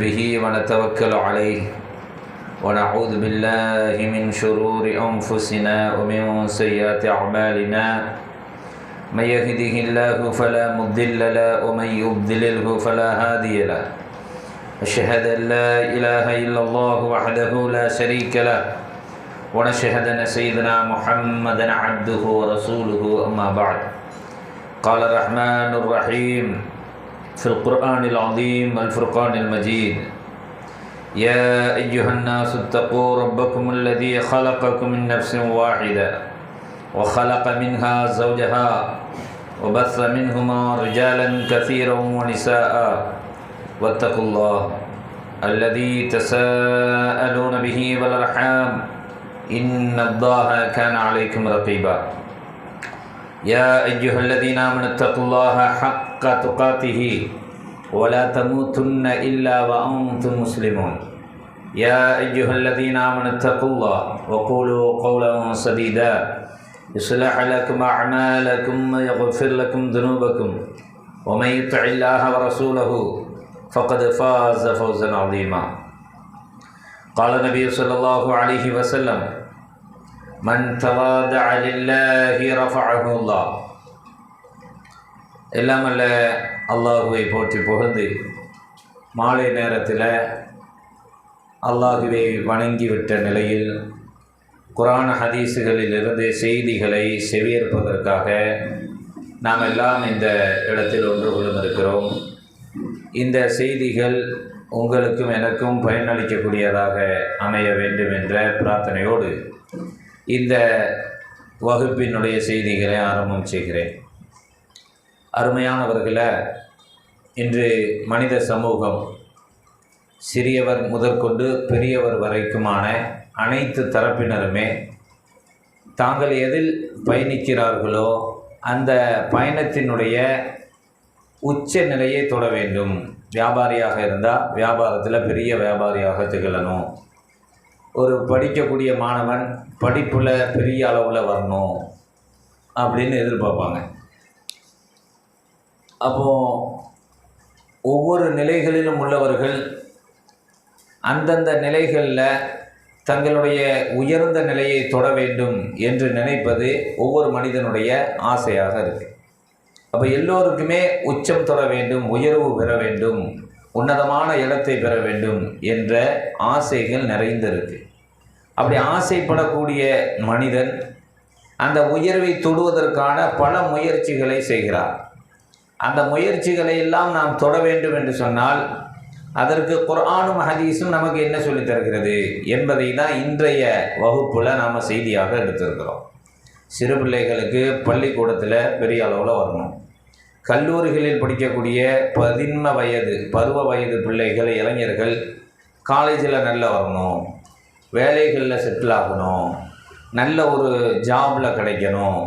به ونتوكل عليه ونعوذ بالله من شرور أنفسنا ومن سيئات أعمالنا من يهده الله فلا مضل له ومن يضلله فلا هادي له أشهد أن لا إله إلا الله وحده لا شريك له ونشهد أن سيدنا محمدا عبده ورسوله أما بعد قال الرحمن الرحيم في القرآن العظيم الفرقان المجيد يا أيها الناس اتقوا ربكم الذي خلقكم من نفس واحدة وخلق منها زوجها وبث منهما رجالا كثيرا ونساء واتقوا الله الذي تساءلون به والأرحام إن الله كان عليكم رقيبا يا أيها الذين آمنوا اتقوا الله حق تقاته ولا تموتن إلا وأنتم مسلمون يا أيها الذين آمنوا اتقوا الله وقولوا قولا سديدا يصلح لكم أعمالكم ويغفر لكم ذنوبكم ومن يطع الله ورسوله فقد فاز فوزا عظيما قال النبي صلى الله عليه وسلم من تواضع لله رفعه الله எல்லாம் அல்ல அல்லாஹுவை போற்றி புகழ்ந்து மாலை நேரத்தில் அல்லாஹுவை வணங்கிவிட்ட நிலையில் குர்ஆன் ஹதீஸுகளிலிருந்து செய்திகளை செவியேற்பதற்காக நாம் எல்லாம் இந்த இடத்தில் ஒன்று கொள்ளும் இருக்கிறோம். இந்த செய்திகள் உங்களுக்கும் எனக்கும் பயனளிக்கக்கூடியதாக அமைய வேண்டும் என்ற பிரார்த்தனையோடு இந்த வகுப்பினுடைய செய்திகளை ஆரம்பம் செய்கிறேன். அருமையானவர்களே, இன்று மனித சமூகம் சிறியவர் முதற்கொண்டு பெரியவர் வரைக்குமான அனைத்து தரப்பினருமே தாங்கள் எதில் பயணிக்கிறார்களோ அந்த பயணத்தினுடைய உச்ச நிலையை தொட வேண்டும். வியாபாரியாக இருந்தால் வியாபாரத்தில் பெரிய வியாபாரியாக திகழணும். ஒரு படிக்கக்கூடிய மாணவன் படிப்பில் பெரிய அளவில் வரணும் அப்படின்னு எதிர்பார்ப்பாங்க. அப்போது ஒவ்வொரு நிலைகளிலும் உள்ளவர்கள் அந்தந்த நிலைகளில் தங்களுடைய உயர்ந்த நிலையை தொட வேண்டும் என்று நினைப்பது ஒவ்வொரு மனிதனுடைய ஆசையாக இருக்குது. அப்போ எல்லோருக்குமே உச்சம் தொட வேண்டும், உயர்வு பெற வேண்டும், உன்னதமான இடத்தை பெற வேண்டும் என்ற ஆசைகள் நிறைந்திருக்கு. அப்படி ஆசைப்படக்கூடிய மனிதன் அந்த உயர்வை தொடுவதற்கான பல முயற்சிகளை செய்கிறார். அந்த முயற்சிகளை எல்லாம் நாம் தொட வேண்டும் என்று சொன்னால் அதற்கு குர்ஆனும் ஹதீஸும் நமக்கு என்ன சொல்லித் தருகிறது என்பதை தான் இன்றைய வகுப்பில் நாம் செய்தியாக எடுத்திருக்கிறோம். சிறு பிள்ளைகளுக்கு பள்ளிக்கூடத்தில் பெரிய அளவில் வரணும். கல்லூரிகளில் படிக்கக்கூடிய 15 வயது பருவ வயது பிள்ளைகள் இளைஞர்கள் காலேஜில் நல்லா வரணும், வேலைகளில் செட்டில் ஆகணும், நல்ல ஒரு ஜாபில் கிடைக்கணும்,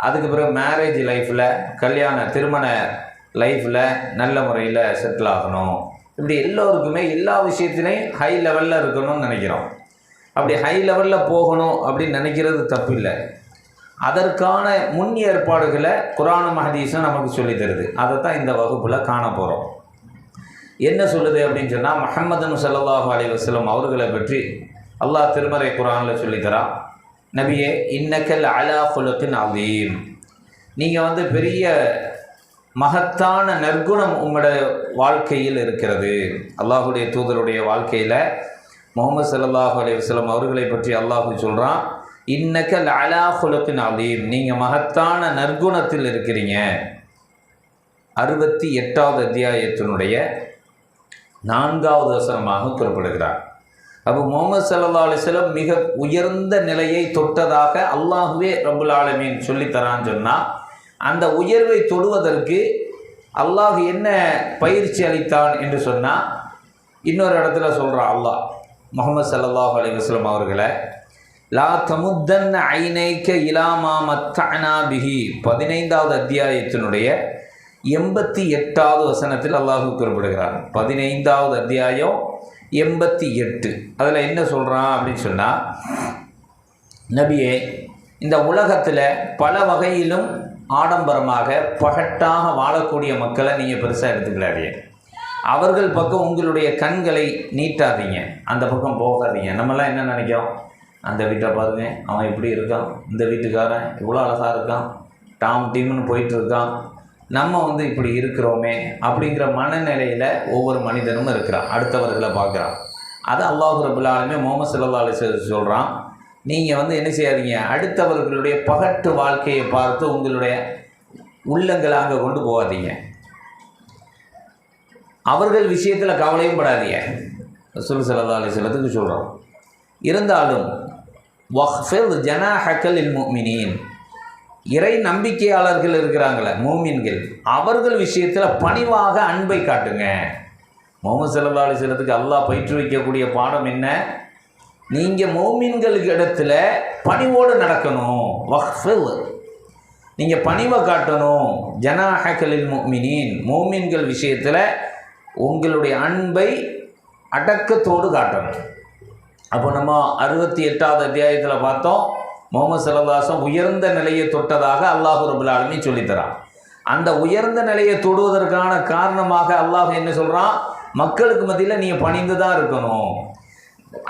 அதுக்கு பிறகு மேரேஜ் லைஃப்பில் திருமண லைஃப்பில் நல்ல முறையில் செட்டில் ஆகணும். இப்படி எல்லோருக்குமே எல்லா விஷயத்திலையும் ஹை லெவலில் இருக்கணும்னு நினைக்கிறோம். அப்படி ஹை லெவலில் போகணும் அப்படின்னு நினைக்கிறது தப்பு இல்லை. அதற்கான முன் ஏற்பாடுகளை குர்ஆனும் ஹதீஸும் நமக்கு சொல்லி தருது. அதை தான் இந்த வகுப்பில் காண போகிறோம். என்ன சொல்லுது அப்படின்னு சொன்னால், முஹம்மது ஸல்லல்லாஹு அலைஹி வஸல்லம் அவர்களை பற்றி அல்லாஹ் திருமறை குர்ஆனில் சொல்லித்தரான். நபியே, இன்னக்கல் அலா குலுகின் அதீம், நீங்கள் பெரிய மகத்தான நற்குணம் உங்களுடைய வாழ்க்கையில் இருக்கிறது. அல்லாஹுடைய தூதருடைய வாழ்க்கையில் முஹம்மது ஸல்லல்லாஹு அலைஹி வஸல்லம் அவர்களை பற்றி அல்லாஹ் சொல்கிறான், இன்னக்கல் அலா குலுகின் அதீம், நீங்கள் மகத்தான நற்குணத்தில் இருக்கிறீங்க. 68வது அத்தியாயத்தினுடைய 4வது வசனமாக குறிப்பிடுகிறார். அப்போ முஹம்மது ஸல்லல்லாஹு அலைஹி வஸல்லம் மிக உயர்ந்த நிலையை தொட்டதாக அல்லாஹுவே ரப்புல் ஆலமீன் சொல்லித்தரான்னு சொன்னால், அந்த உயர்வை தொடுவதற்கு அல்லாஹ் என்ன பயிற்சி அளித்தான் என்று சொன்னால், இன்னொரு இடத்துல சொல்கிறான் அல்லாஹ் முஹம்மது ஸல்லல்லாஹு அலைஹி வஸல்லம் அவர்களை, லா தமுத்தன்ன ஐனைக்க இலா மா மத்தஅனா பிஹி 15வது அத்தியாயத்தினுடைய 88வது வசனத்தில் அல்லாஹ் குறிப்பிடுகிறார். 15வது அத்தியாயம் 88. அதில் என்ன சொல்கிறான் அப்படின்னு சொன்னால், நபியே, இந்த உலகத்தில் பல வகையிலும் ஆடம்பரமாக பகட்டாக வாழக்கூடிய மக்களை நீங்கள் பெருசாக எடுத்துக்கலாடியே. அவர்கள் பக்கம் உங்களுடைய கண்களை நீட்டாதீங்க, அந்த பக்கம் போகாதீங்க. நம்மலாம் என்ன நினைக்கிறோம், அந்த வீட்டை பாருங்க, அவன் இப்படி இருக்கான், இந்த வீட்டுக்காரன் இவ்வளோ அழகாக இருக்கான், டாம் டீம்னு போயிட்டுருக்கான், நம்ம இப்படி இருக்கிறோமே அப்படிங்கிற மனநிலையில் ஒவ்வொரு மனிதனும் இருக்கிறான், அடுத்தவர்களை பார்க்குறான். அது அல்லாஹ் ரப்பல் ஆலமீன் முஹம்மது ஸல்லல்லாஹு அலைஹி வஸல்லம் சொல்கிறான், நீங்கள் என்ன செய்யாதீங்க, அடுத்தவர்களுடைய பகட்டு வாழ்க்கையை பார்த்து உங்களுடைய உள்ளங்களை அங்கே கொண்டு போகாதீங்க, அவர்கள் விஷயத்தில் கவலையும் படாதீங்க. ரசூல் ஸல்லல்லாஹு அலைஹி வஸல்லத்துக்கு சொல்கிறோம். இருந்தாலும் வஹ்ஃபித் ஜனாஹக லில் முஃமினீன், இறை நம்பிக்கையாளர்கள் இருக்கிறாங்களே மூமின்கள், அவர்கள் விஷயத்தில் பணிவாக அன்பை காட்டுங்க. முஹம்மது ஸல்லல்லாஹு அலைஹி வஸல்லத்துக்கு அல்லாஹ் பயிற்றுவிக்கக்கூடிய பாடம் என்ன, நீங்கள் மூமின்களுக்கு இடத்துல பணிவோடு நடக்கணும். வஹ்ஃபித், நீங்கள் பணிவை காட்டணும். ஜனாஹக லில் முஃமினீன், மூமின்கள் விஷயத்தில் உங்களுடைய அன்பை அடக்கத்தோடு காட்டணும். அப்போ நம்ம 68வது அத்தியாயத்தில் பார்த்தோம், முஹம்மது ஸல்லல்லாஹு அலைஹி வஸல்லம் உயர்ந்த நிலையை தொட்டதாக அல்லாஹ் ரப்பல் ஆலமீன் சொல்லித்தரான். அந்த உயர்ந்த நிலையை தொடுவதற்கான காரணமாக அல்லாஹ் என்ன சொல்கிறான், மக்களுக்கு மத்தியில் நீங்கள் பணிந்து தான் இருக்கணும்,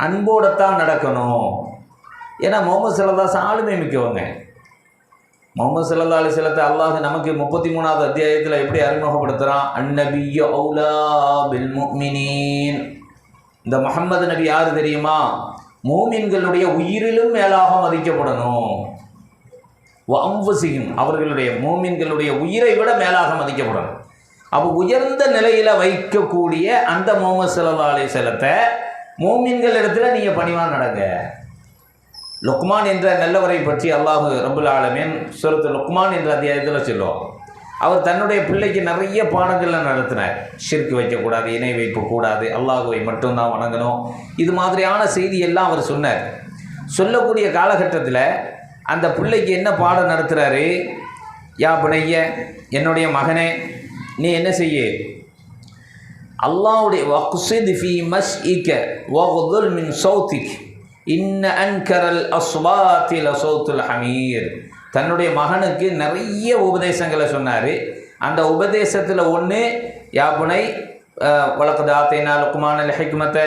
அன்போடத்தான் நடக்கணும். ஏன்னா முஹம்மது ஸல்லல்லாஹு அலைஹி வஸல்லம் ஆளுமை மிக்கவங்க. முஹம்மது ஸல்லல்லாஹு அலைஹி வஸல்லத்தை அல்லாஹ் நமக்கு 33வது அத்தியாயத்தில் எப்படி அறிமுகப்படுத்துகிறான், அந்நபிய்யு அவுலா பில் முஃமினீன். இந்த முஹம்மது நபி யார் தெரியுமா, மூமின்களுடைய உயிரிலும் மேலாக மதிக்கப்படணும். வஅன்ஃபுஸிஹிம், அவர்களுடைய மூமின்களுடைய உயிரை விட மேலாக மதிக்கப்படணும். அப்போ உயர்ந்த நிலையில் வைக்கக்கூடிய அந்த முஹம்மது ஸல்லல்லாஹு அலைஹி வஸல்லத்தை மூமின்கள் இடத்துல நீங்கள் பணிவாக நடங்க. லுக்மான் என்ற நல்லவரை பற்றி அல்லாஹ் ரப்பல் ஆலமீன் சூரத்துல் லுக்மான் என்ற அத்தியாயத்தில் சொல்லுவோம். அவர் தன்னுடைய பிள்ளைக்கு நிறைய பாடங்களை நடத்தினார். ஷிர்க் வைக்கக்கூடாது, இணை வைக்கக்கூடாது, அல்லாஹுவை மட்டும்தான் வணங்கணும், இது மாதிரியான செய்தியெல்லாம் அவர் சொன்னார். சொல்லக்கூடிய காலகட்டத்தில் அந்த பிள்ளைக்கு என்ன பாடம் நடத்துகிறாரு, யா புனைய, என்னுடைய மகனே, நீ என்ன செய்ய, அல்லாஹ்வுடைய வக்ஸித் ஃபீ மஸ்இக வக்துல் மின் சௌதிக் இன்ன அன்கரல் அஸ்வாத்தி லசௌத்துல் ஹமீர். தன்னுடைய மகனுக்கு நிறைய உபதேசங்களை சொன்னார். அந்த உபதேசத்தில் ஒன்று, யாபுனை வலக்கத் ஆத்தைனா லுக்மான் அல் ஹிக்மத்தை,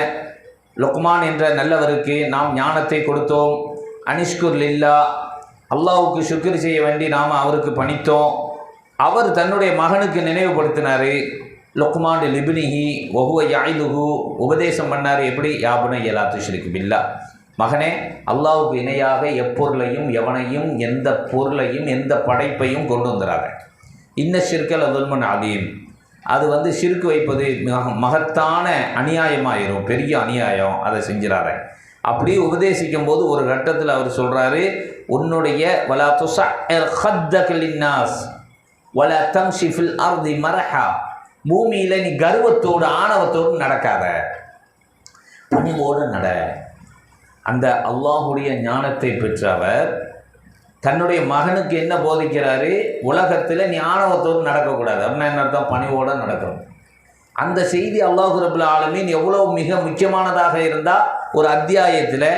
லுக்மான் என்ற நல்லவருக்கு நாம் ஞானத்தை கொடுத்தோம். அனிஷ்குர் லில்லா, அல்லாஹ்வுக்கு ஷுக்ர் செய்ய வேண்டி நாம் அவருக்கு பணித்தோம். அவர் தன்னுடைய மகனுக்கு நினைவுபடுத்தினார். லுக்மான் லிப்னிஹி வஹுவ யஇதுஹு, உபதேசம் பண்ணார். எப்படி, யாபுனை லா துஷ்ரிக் பில்லா, மகனே, அல்லாஹ்வுக்கு இணையாக எப்பொருளையும் எவனையும் எந்த பொருளையும் எந்த படைப்பையும் கொண்டு வந்துறாங்க. இன்ன ஷிர்கல் அதுல்மன் அதீம், அது ஷிர்க் வைப்பது மகத்தான அநியாயமாயிரும், பெரிய அநியாயம், அதை செஞ்சிடார. அப்படி உபதேசிக்கும் போது ஒரு கட்டத்தில் அவர் சொல்கிறாரு, உன்னுடைய வலா துஸஅர் ஹத்தக லின்னாஸ் வலா தம்ஷி ஃபில் அர்தி மரஹா, பூமியில் நீ கர்வத்தோடு ஆணவத்தோடு நடக்காத, பணிவோடு நட. அந்த அல்லாஹுடைய ஞானத்தை பெற்றவர் தன்னுடைய மகனுக்கு என்ன போதிக்கிறாரு, உலகத்தில் நீ ஆணவத்தோடு நடக்கக்கூடாது. அப்படின்னா என்ன அர்த்தம், பணிவோடு நடக்கணும். அந்த செய்தி அல்லாஹ் ரப்பல் ஆலமீன் எவ்வளோ மிக முக்கியமானதாக இருந்தால் ஒரு அத்தியாயத்தில்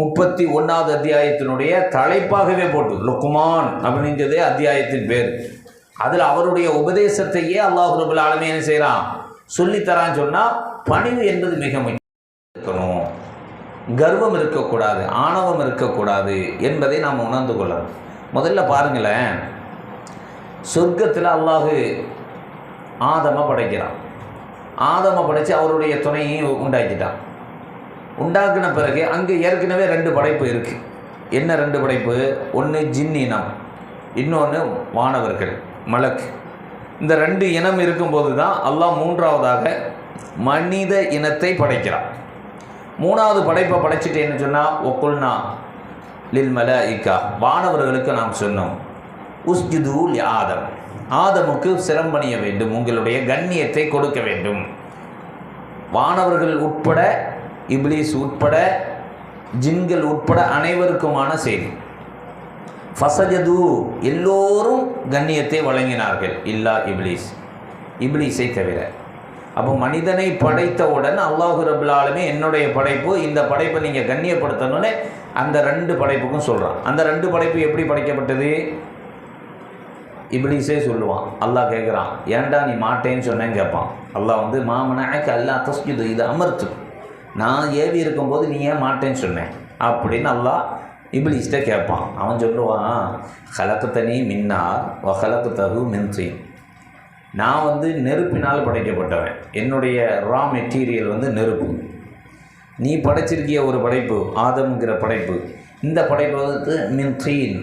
31வது அத்தியாயத்தினுடைய தலைப்பாகவே போட்டு லுக்மான் அப்படின்றதே அத்தியாயத்தின் பேர். அதில் அவருடைய உபதேசத்தையே அல்லாஹ் ரப்பல் ஆலமீன் என்ன செய்கிறான், சொல்லித்தரான்னு சொன்னால் பணிவு என்பது மிக முக்கியம். கர்வம் இருக்கக்கூடாது, ஆணவம் இருக்கக்கூடாது என்பதை நாம் உணர்ந்து கொள்ளணும். முதல்ல பாருங்களேன், சொர்க்கத்தில் அல்லாஹ் ஆதமை படைக்கிறான். ஆதமை படைத்து அவருடைய துணையையும் உண்டாக்கிட்டான். உண்டாக்கின பிறகு அங்கே ஏற்கனவே 2 படைப்பு இருக்குது. என்ன 2 படைப்பு, ஒன்று ஜின் இனம், இன்னொன்று வானவர்கள் மலக். இந்த 2 இனம் இருக்கும்போது தான் அல்லாஹ் 3வதாக மனித இனத்தை படைக்கிறான். 3வது படைப்பை படைச்சிட்டு என்ன சொன்னால், ஒக்குல்னா லில் மலாயிகா, வானவர்களுக்கு நாம் சொன்னோம், உஸ்ஜுது லி ஆதம், ஆதமுக்கு சிரம்பணிய வேண்டும், உங்களுடைய கண்ணியத்தை கொடுக்க வேண்டும். வானவர்கள் உட்பட, இப்லீஸ் உட்பட, ஜின்கள் உட்பட அனைவருக்குமான செய்தி. ஃபசஜது, எல்லோரும் கண்ணியத்தை வழங்கினார்கள், இல்லா இப்லீஸ், இப்லீஸை தவிர. அப்போ மனிதனை படைத்தவுடன் அல்லாஹ் ரப்பல் ஆலமீன் என்னுடைய படைப்பு, இந்த படைப்பை நீங்கள் கண்ணியப்படுத்தணும்னு அந்த 2 படைப்புக்கும் சொல்கிறான். அந்த 2 படைப்பு எப்படி படைக்கப்பட்டது, இப்லீஸே சொல்லுவான். அல்லாஹ் கேட்குறான், ஏன்டா நீ மாட்டேன்னு சொன்னேன்னு கேட்பான். அல்லாஹ் வந்து மாமனாக்கு அல்லா தஸ்ஜுது இது அமர்த்து, நான் ஏவி இருக்கும்போது நீ ஏன் மாட்டேன்னு சொன்னேன் அப்படின்னு அல்லாஹ் இப்லீஸ்கிட்ட கேட்பான். அவன் சொல்லுவான், ஹலக்குத்தனி மின்னார் ஹலக்குத்தகு மின்சீன், நான் வந்து நெருப்பினால் படைக்கப்பட்டவன், என்னுடைய ரா மெட்டீரியல் வந்து நெருப்பு. நீ படைச்சிருக்கிய ஒரு படைப்பு ஆதம்ங்கிற படைப்பு, இந்த படைப்பு வந்து மின்சீன்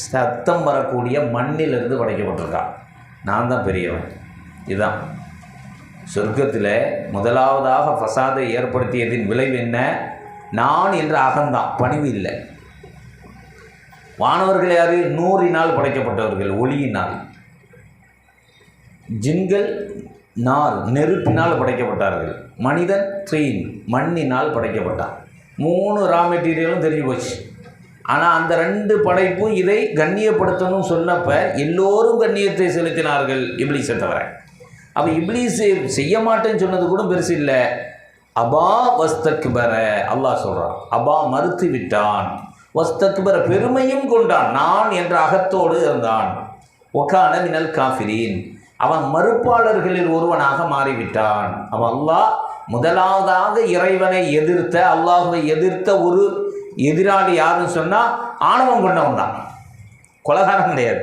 சத்தம் வரக்கூடிய மண்ணிலிருந்து படைக்கப்பட்டிருக்கான். நான் தான் பெரியவன். இதுதான் சொர்க்கத்தில் முதலாவதாக ஃபசாதை ஏற்படுத்தியதின் விளைவு என்ன? நான் என்ற அகந்தான், பணிவு இல்லை. வானவர்கள் யார்? நூறினால் படைக்கப்பட்டவர்கள், ஒளியினால். ஜின்கள் நார் நெருப்பினால் படைக்கப்பட்டார்கள். மனிதன் ட்ரெயின் மண்ணினால் படைக்கப்பட்டான். 3 ரா மெட்டீரியலும் தெரிஞ்சு போச்சு. ஆனால் அந்த 2 படைப்பும் இதை கண்ணியப்படுத்தணும் சொன்னப்ப எல்லோரும் கண்ணியத்தை செலுத்தினார்கள், இப்லீஸை தவிர. அப்போ இப்லீஸ் செய்ய மாட்டேன்னு சொன்னது கூட பெருசு இல்லை. அபா வஸ்தக்பர, அல்லாஹ் சொல்கிறான், அபா மறுத்து விட்டான், வஸ்தக்பர பெருமையும் கொண்டான், நான் என்ற அகத்தோடு இருந்தான். ஒக்கான மினல் காஃபிரீன், அவன் மறுப்பாளர்களில் ஒருவனாக மாறிவிட்டான். அவன் அல்லாஹ் முதலாவதாக இறைவனை எதிர்த்த, அல்லாஹுவை எதிர்த்த ஒரு எதிராளி யாருன்னு சொன்னால் ஆணவம் கொண்டவன் தான். கொலைகாரன் கிடையாது.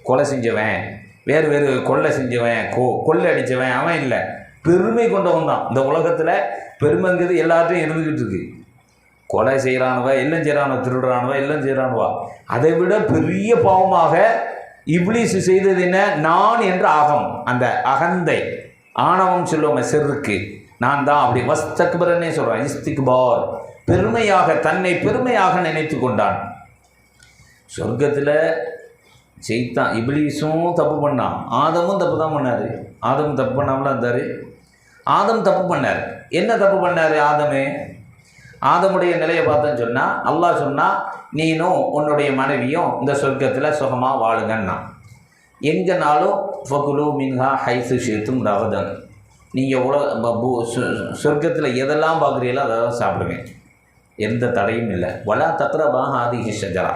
கொலை செஞ்சவன், வேறு கொள்ளை செஞ்சவன், கொள்ளை அடித்தவன் அவன் இல்லை, பெருமை கொண்டவன் தான். இந்த உலகத்தில் பெருமைங்கிறது எல்லாத்தையும் இருந்துக்கிட்டு இருக்கு. கொலை செய்கிறானுவ, எல்லாம் செய்கிறானுவ, திருடுறானுவ, எல்லாம் செய்கிறானுவா. அதை விட பெரிய பாவமாக இப்லீஸ் செய்தது என்ன? நான் என்ற அகம், அந்த அகந்தை, ஆணவம் சொல்லுவாங்க, செருக்கு, நான் தான். அப்படி வஸ்தக்பரனே சொல்கிறான், இஸ்திக்பார், பெருமையாக, தன்னை பெருமையாக நினைத்து கொண்டான். சொர்க்கத்தில் செய்தான். இப்லீஸும் தப்பு பண்ணான், ஆதமும் தப்பு தான் பண்ணார். ஆதம் தப்பு பண்ணாமலாம் இருந்தார். ஆதம் தப்பு பண்ணார். என்ன தப்பு பண்ணார் ஆதமே? ஆதமுடைய நிலையை பார்த்தேன்னு சொன்னால் அல்லாஹ் சொன்னால், நீனும் உன்னுடைய மனைவியும் இந்த சொர்க்கத்தில் சுகமாக வாழுங்கன்னா, எங்கேனாலும் ஃபகுலு மின்ஹா ஹைசு ஷேத்தும் ரகதன், நீங்கள் சொர்க்கத்தில் எதெல்லாம் பார்க்குறீங்களோ அதெல்லாம் சாப்பிடுங்க, எந்த தடையும் இல்லை. வலா தக்ரபா ஹாதிஹி ஷஜரா,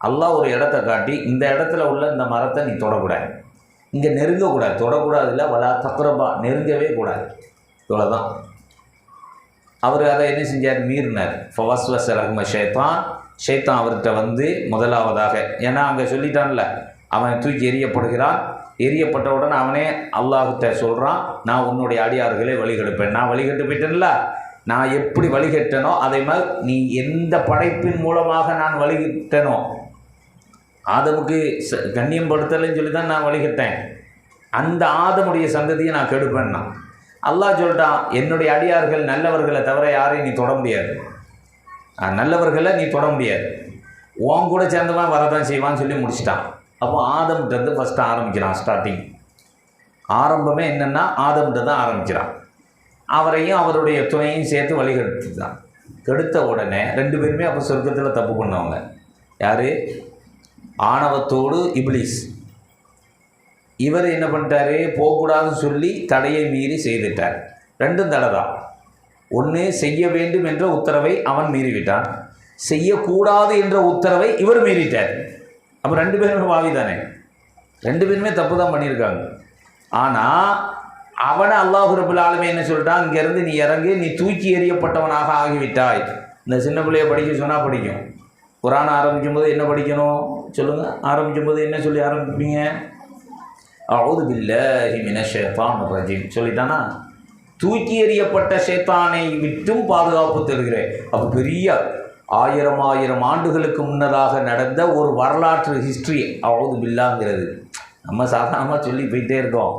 அல்லாஹ் ஒரு இடத்த காட்டி, இந்த இடத்துல உள்ள இந்த மரத்தை நீ தொடக்கூடாது, இங்கே நெருங்கக்கூடாது, தொடக்கூடாது இல்லை, வலா தக்ரபா, நெருங்கவே கூடாது, இவ்வளோதான். அவர் அதை என்ன செஞ்சார்? மீறினார். ஃபவஸ்வஸ லஹும ஷைத்தான், ஷைத்தான் அவர்கிட்ட வந்து முதலாவதாக, ஏன்னா அங்கே சொல்லிட்டான்ல, அவன் தூக்கி எரியப்படுகிறான். எரியப்பட்டவுடன் அவனே அல்லாஹ்கிட்ட சொல்கிறான், நான் உன்னுடைய அடியார்களை வழிகெடுப்பேன். நான் வழிகட்டு போயிட்டேன்ல, நான் எப்படி வழிகட்டனோ அதே மாதிரி நீ எந்த படைப்பின் மூலமாக நான் வழிகட்டனோ, ஆதமுக்கு கண்ணியம் படுத்தலைன்னு சொல்லி தான் நான் வழிகட்டேன், அந்த ஆதமுடைய சந்ததியை நான் கெடுப்பேன்னா. அல்லாஹ் சொல்லிட்டான், என்னுடைய அடியார்கள் நல்லவர்களை தவிர யாரையும் நீ தொட முடியாது, நல்லவர்களை நீ தொட முடியாது, உன் கூட சேர்ந்தவன் வரதான் செய்வான்னு சொல்லி முடிச்சிட்டான். அப்போ ஆதம்கிட்ட ஃபஸ்ட்டு ஆரம்பிக்கிறான். ஸ்டார்டிங் ஆரம்பமே என்னென்னா ஆதம்கிட்ட தான் ஆரம்பிக்கிறான். அவரையும் அவருடைய துணையும் சேர்த்து வழிகெடுத்து தான். கெடுத்த உடனே 2 பேருமே அப்போ சொர்க்கத்தில் தப்பு பண்ணவங்க. யார்? ஆணவத்தோடு இப்லீஸ். இவர் என்ன பண்ணிட்டாரு? போகக்கூடாதுன்னு சொல்லி தடையை மீறி செய்துட்டார். 2 தடை தான். ஒன்று, செய்ய வேண்டும் என்ற உத்தரவை அவன் மீறிவிட்டான், செய்யக்கூடாது என்ற உத்தரவை இவர் மீறிட்டார். அப்போ 2 பேருமே பாவி தானே, 2 பேருமே தப்பு தான் பண்ணியிருக்காங்க. ஆனால் அவனை அல்லாஹ் ரப்புல் ஆலமீன் என்ன சொல்லிட்டான்? இங்கேருந்து நீ இறங்கி, நீ தூக்கி எறியப்பட்டவனாக ஆகிவிட்டாய். இந்த சின்ன பிள்ளைய படிக்க சொன்னால் படிக்கும். குர்ஆன் ஆரம்பிக்கும் போது என்ன படிக்கணும் சொல்லுங்கள்? ஆரம்பிக்கும் போது என்ன சொல்லி ஆரம்பிப்பீங்க? அஊது பில்லாஹி மினஷ் ஷைத்தானிர் ரஜீம் சொல்லிட்டானா? தூக்கி எறியப்பட்ட ஷைத்தானை விட்டும் பாதுகாப்பு தருகிறேன். அப்போ பெரிய 1000 ஆண்டுகளுக்கு முன்னதாக நடந்த ஒரு வரலாற்று ஹிஸ்ட்ரி அஊது பில்லாங்கிறது. நம்ம சாதாரணமாக சொல்லி போயிட்டே இருக்கோம்.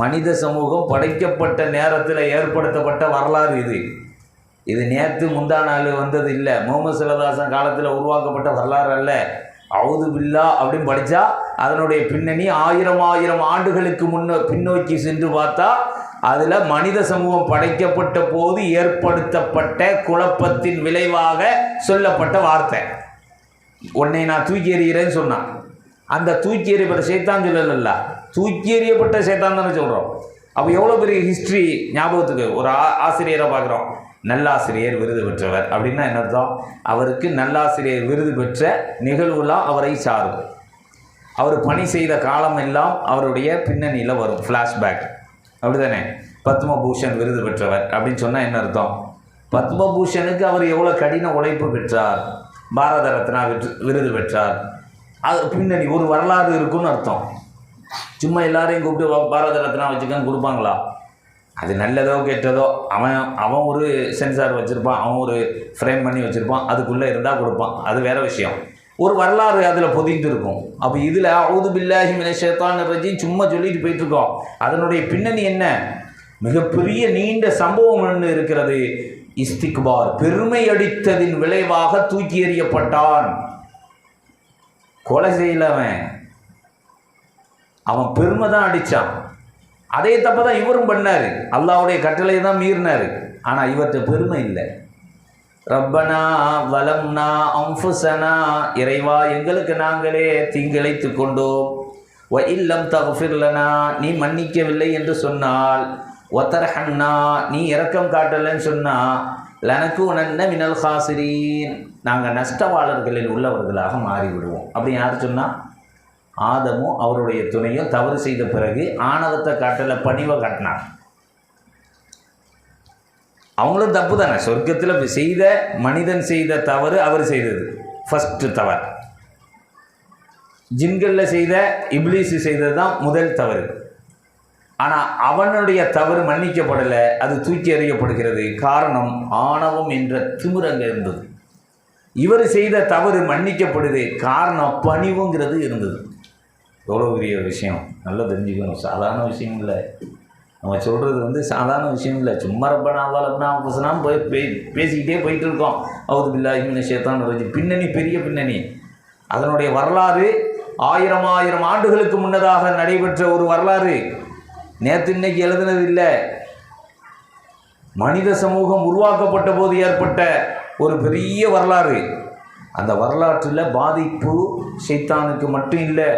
மனித சமூகம் படைக்கப்பட்ட நேரத்தில் ஏற்படுத்தப்பட்ட வரலாறு இது. இது நேற்று முந்தா நாள் வந்தது இல்லை, முகமது ஸல்லல்லாஹு காலத்தில் உருவாக்கப்பட்ட வரலாறு அல்ல. அவுது பில்லா அப்படின்னு படித்தா அதனுடைய பின்னணி 1000 ஆண்டுகளுக்கு பின்னோக்கி சென்று பார்த்தா அதில் மனித சமூகம் படைக்கப்பட்ட போது ஏற்படுத்தப்பட்ட குழப்பத்தின் விளைவாக சொல்லப்பட்ட வார்த்தை. உன்னை நான் தூக்கி எறிகிறேன்னு சொன்னான். அந்த தூக்கி எறியப்பட்ட சைத்தான் சொல்லல, தூக்கி எறியப்பட்ட சைத்தான் தானே சொல்கிறோம். அப்போ எவ்வளோ பெரிய ஹிஸ்ட்ரி ஞாபகத்துக்கு. ஒரு ஆசிரியரை பார்க்குறோம், நல்லாசிரியர் விருது பெற்றவர் அப்படின்னா என்ன அர்த்தம்? அவருக்கு நல்லாசிரியர் விருது பெற்ற நிகழ்வுலாம் அவரை சாரும். அவர் பணி செய்த காலம் எல்லாம் அவருடைய பின்னணியில் வரும், ஃப்ளாஷ்பேக். அப்படி தானே? பத்மபூஷன் விருது பெற்றவர் அப்படின்னு சொன்னால் என்ன அர்த்தம்? பத்மபூஷனுக்கு அவர் எவ்வளோ கடின உழைப்பு பெற்றார், பாரத ரத்னா விருது பெற்றார், அது பின்னணி ஒரு வரலாறு இருக்குன்னு அர்த்தம். சும்மா எல்லாரையும் கூப்பிட்டு பாரத ரத்னா வச்சுக்கன்னு கொடுப்பாங்களா? அது நல்லதோ கெட்டதோ அவன் ஒரு சென்சார் வச்சுருப்பான், அவன் ஒரு ஃப்ரேம் பண்ணி வச்சுருப்பான், அதுக்குள்ளே இருந்தால் கொடுப்பான், அது வேறு விஷயம். ஒரு வரலாறு அதில் பொதிந்து இருக்கும். அப்போ இதில் அஊது பில்லாஹி மினஷ் ஷைத்தானிர் ரஜீம் சும்மா சொல்லிட்டு போயிட்டுருக்கோம். அதனுடைய பின்னணி என்ன? மிகப்பெரிய நீண்ட சம்பவம் ஒன்று இருக்கிறது. இஸ்திக்பார், பெருமை அடித்ததின் விளைவாக தூக்கி எறியப்பட்டான். கொலை செய்யலவன், அவன் பெருமை தான் அடித்தான். அதே தப்ப தான் இவரும் பண்ணார், அல்லாஹ்வுடைய கட்டளை தான் மீறினார். ஆனால் இவர்கிட்ட பெருமை இல்லை. ரப்பனா வலம்னா அன்ஃபுஸனா, இறைவா எங்களுக்கு நாங்களே தீங்கிழைத்து கொண்டோம். வ இல்லம் தக்ஃபிர் லனா, நீ மன்னிக்கவில்லை என்று சொன்னால், வதர்ஹம்னா, நீ இரக்கம் காட்டலன்னு சொன்னால், லனகுனன்ன மினல் ஹாசிரீன், நாங்கள் நஷ்டவாளர்களில் உள்ளவர்களாக மாறிவிடுவோம். அப்படி யார் சொன்னால்? ஆதமும் அவருடைய துணையும் தவறு செய்த பிறகு ஆணவத்தை காட்டலை, பணிவை காட்டினார். அவங்களும் தப்பு தானே. சொர்க்கத்தில் செய்த மனிதன் செய்த தவறு அவர் செய்தது ஃபஸ்ட்டு தவறு. ஜின்களில் செய்த இப்லீஸ் செய்தது தான் முதல் தவறு. ஆனால் அவனுடைய தவறு மன்னிக்கப்படலை, அது தூக்கி எறியப்படுகிறது. காரணம் ஆணவம் என்ற திமிரங்க இருந்தது. இவர் செய்த தவறு மன்னிக்கப்படுது, காரணம் பணிவுங்கிறது இருந்தது. எவ்வளோ பெரிய விஷயம், நல்லா தெரிஞ்சுக்கணும். சாதாரண விஷயம் இல்லை. நம்ம சொல்கிறது சாதாரண விஷயம் இல்லை. சும்மா ரப்பனா வலம்னா அன்ஃபுஸனா பேசிக்கிட்டே போயிட்டு இருக்கோம். அஊது பில்லாஹி மினஷ் ஷைத்தானிர் ரஜீம். பின்னணி பெரிய பின்னணி. அதனுடைய வரலாறு ஆயிரம் ஆண்டுகளுக்கு முன்னதாக நடைபெற்ற ஒரு வரலாறு. நேற்று இன்னைக்கு எழுதுனது இல்லை. மனித சமூகம் உருவாக்கப்பட்ட போது ஏற்பட்ட ஒரு பெரிய வரலாறு. அந்த வரலாற்றில் பாதிப்பு ஷைத்தானுக்கு மட்டும் இல்லை.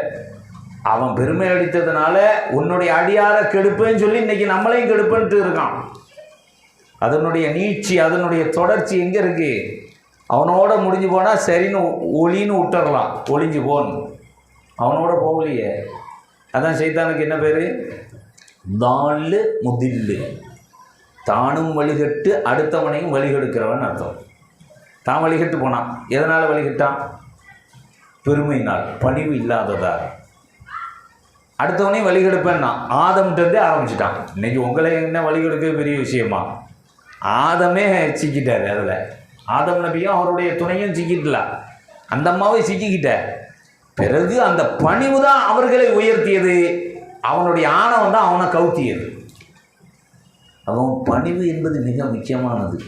அவன் பெருமை அடித்ததுனால உன்னுடைய அடியாரை கெடுப்பேன்னு சொல்லி இன்றைக்கி நம்மளையும் கெடுப்பேன்ட்டு இருக்கான். அதனுடைய நீட்சி, அதனுடைய தொடர்ச்சி எங்கே இருக்குது? அவனோட முடிஞ்சு போனால் சரின்னு ஒளின்னு விட்டுறலாம், ஒளிஞ்சு போன்னு. அவனோட போகலையே. அதான் ஷைத்தானுக்கு என்ன பேர்? தால்லு முதில்லு. தானும் வழிகட்டு அடுத்தவனையும் வழிகெடுக்கிறவன் அர்த்தம். தான் வழிகட்டு போனான். எதனால் வழிகட்டான்? பெருமையினால், பணிவு இல்லாததால். அடுத்தவனையும் வழிகெடுப்பேன்னா ஆதம்கிட்டே ஆரம்பிச்சிட்டான். இன்றைக்கி உங்களை என்ன வழிகெடுக்க பெரிய விஷயமா? ஆதமே சிக்கிட்டார். அதில் ஆதம் நபியும் அவருடைய துணையும் சிக்கிட்டலாம். அந்த அம்மாவை சிக்கிக்கிட்ட பிறகு அந்த பணிவு தான் அவர்களை உயர்த்தியது. அவனுடைய ஆணவம் தான் அவனை கவுத்தியது. அவன் பணிவு என்பது மிக முக்கியமானது.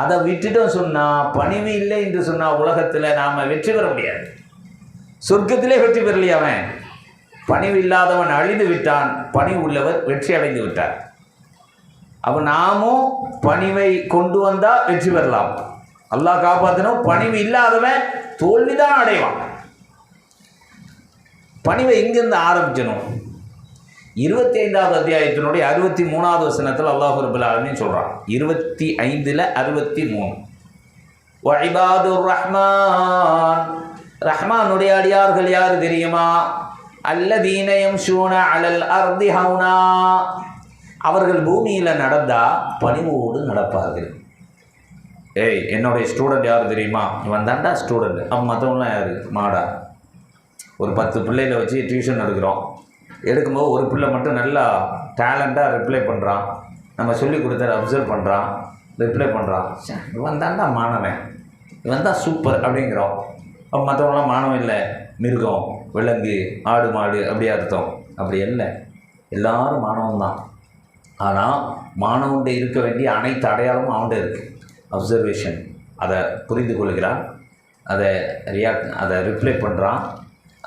அதை விட்டுட்டோம் சொன்னால், பணிவு இல்லை என்று சொன்னால் உலகத்தில் நாம் வெற்றி பெற முடியாது. சொர்க்கத்திலே வெற்றி பெறலையே. அவன் பணிவு இல்லாதவன் அழிந்து விட்டான், பணிவு உள்ளவர் வெற்றி அடைந்து விட்டார். அப்போ நாமும் பணிவை கொண்டு வந்தால் வெற்றி பெறலாம். அல்லாஹ் காப்பாற்றணும். பணிவு இல்லாதவன் தோல்விதான் அடைவான். பணிவை எங்கிருந்து ஆரம்பிக்கணும்? 25வது அத்தியாயத்தினுடைய 63வது வசனத்தில் அல்லாஹ் ரப்பல் ஆலமீன் சொல்கிறான். 25ல் 63. வஇபாதுர் ரஹ்மான், ரஹ்மானுடைய அடியார்கள் யார் தெரியுமா? அல்லதீன யம்ஷூன அலல் அர்தி ஹௌனா, அவர்கள் பூமியில் நடந்தால் பணிவோடு நடப்பார்கள். ஏய், என்னுடைய ஸ்டூடெண்ட் யார் தெரியுமா? இவன் தாண்டா ஸ்டூடெண்ட். அவன் மற்றவங்களாம் யார்? மாடா. ஒரு 10 பிள்ளைகளை வச்சு டியூஷன் எடுக்கும்போது ஒரு பிள்ளை மட்டும் நல்லா டேலண்ட்டாக ரிப்ளை பண்ணுறான். நம்ம சொல்லி கொடுத்தத அப்சர்வ் பண்ணுறான், ரிப்ளை பண்ணுறான். இவன் தாண்டா மாணவன், இவன் தான் சூப்பர் அப்படிங்கிறோம். அப்போ மற்றவங்களாம் மாணவன் இல்லை, மிருகம், விலங்கு, ஆடு மாடு அப்படி அர்த்தம். அப்படி இல்லை, எல்லாரும் மாணவன் தான். ஆனால் மாணவன்கிட்ட இருக்க வேண்டிய அனைத்து அடையாளமும் அவன்கிட்ட இருக்குது. அப்சர்வேஷன், அதை புரிந்து கொள்கிறான், அதை ரிப்ளை பண்ணுறான்,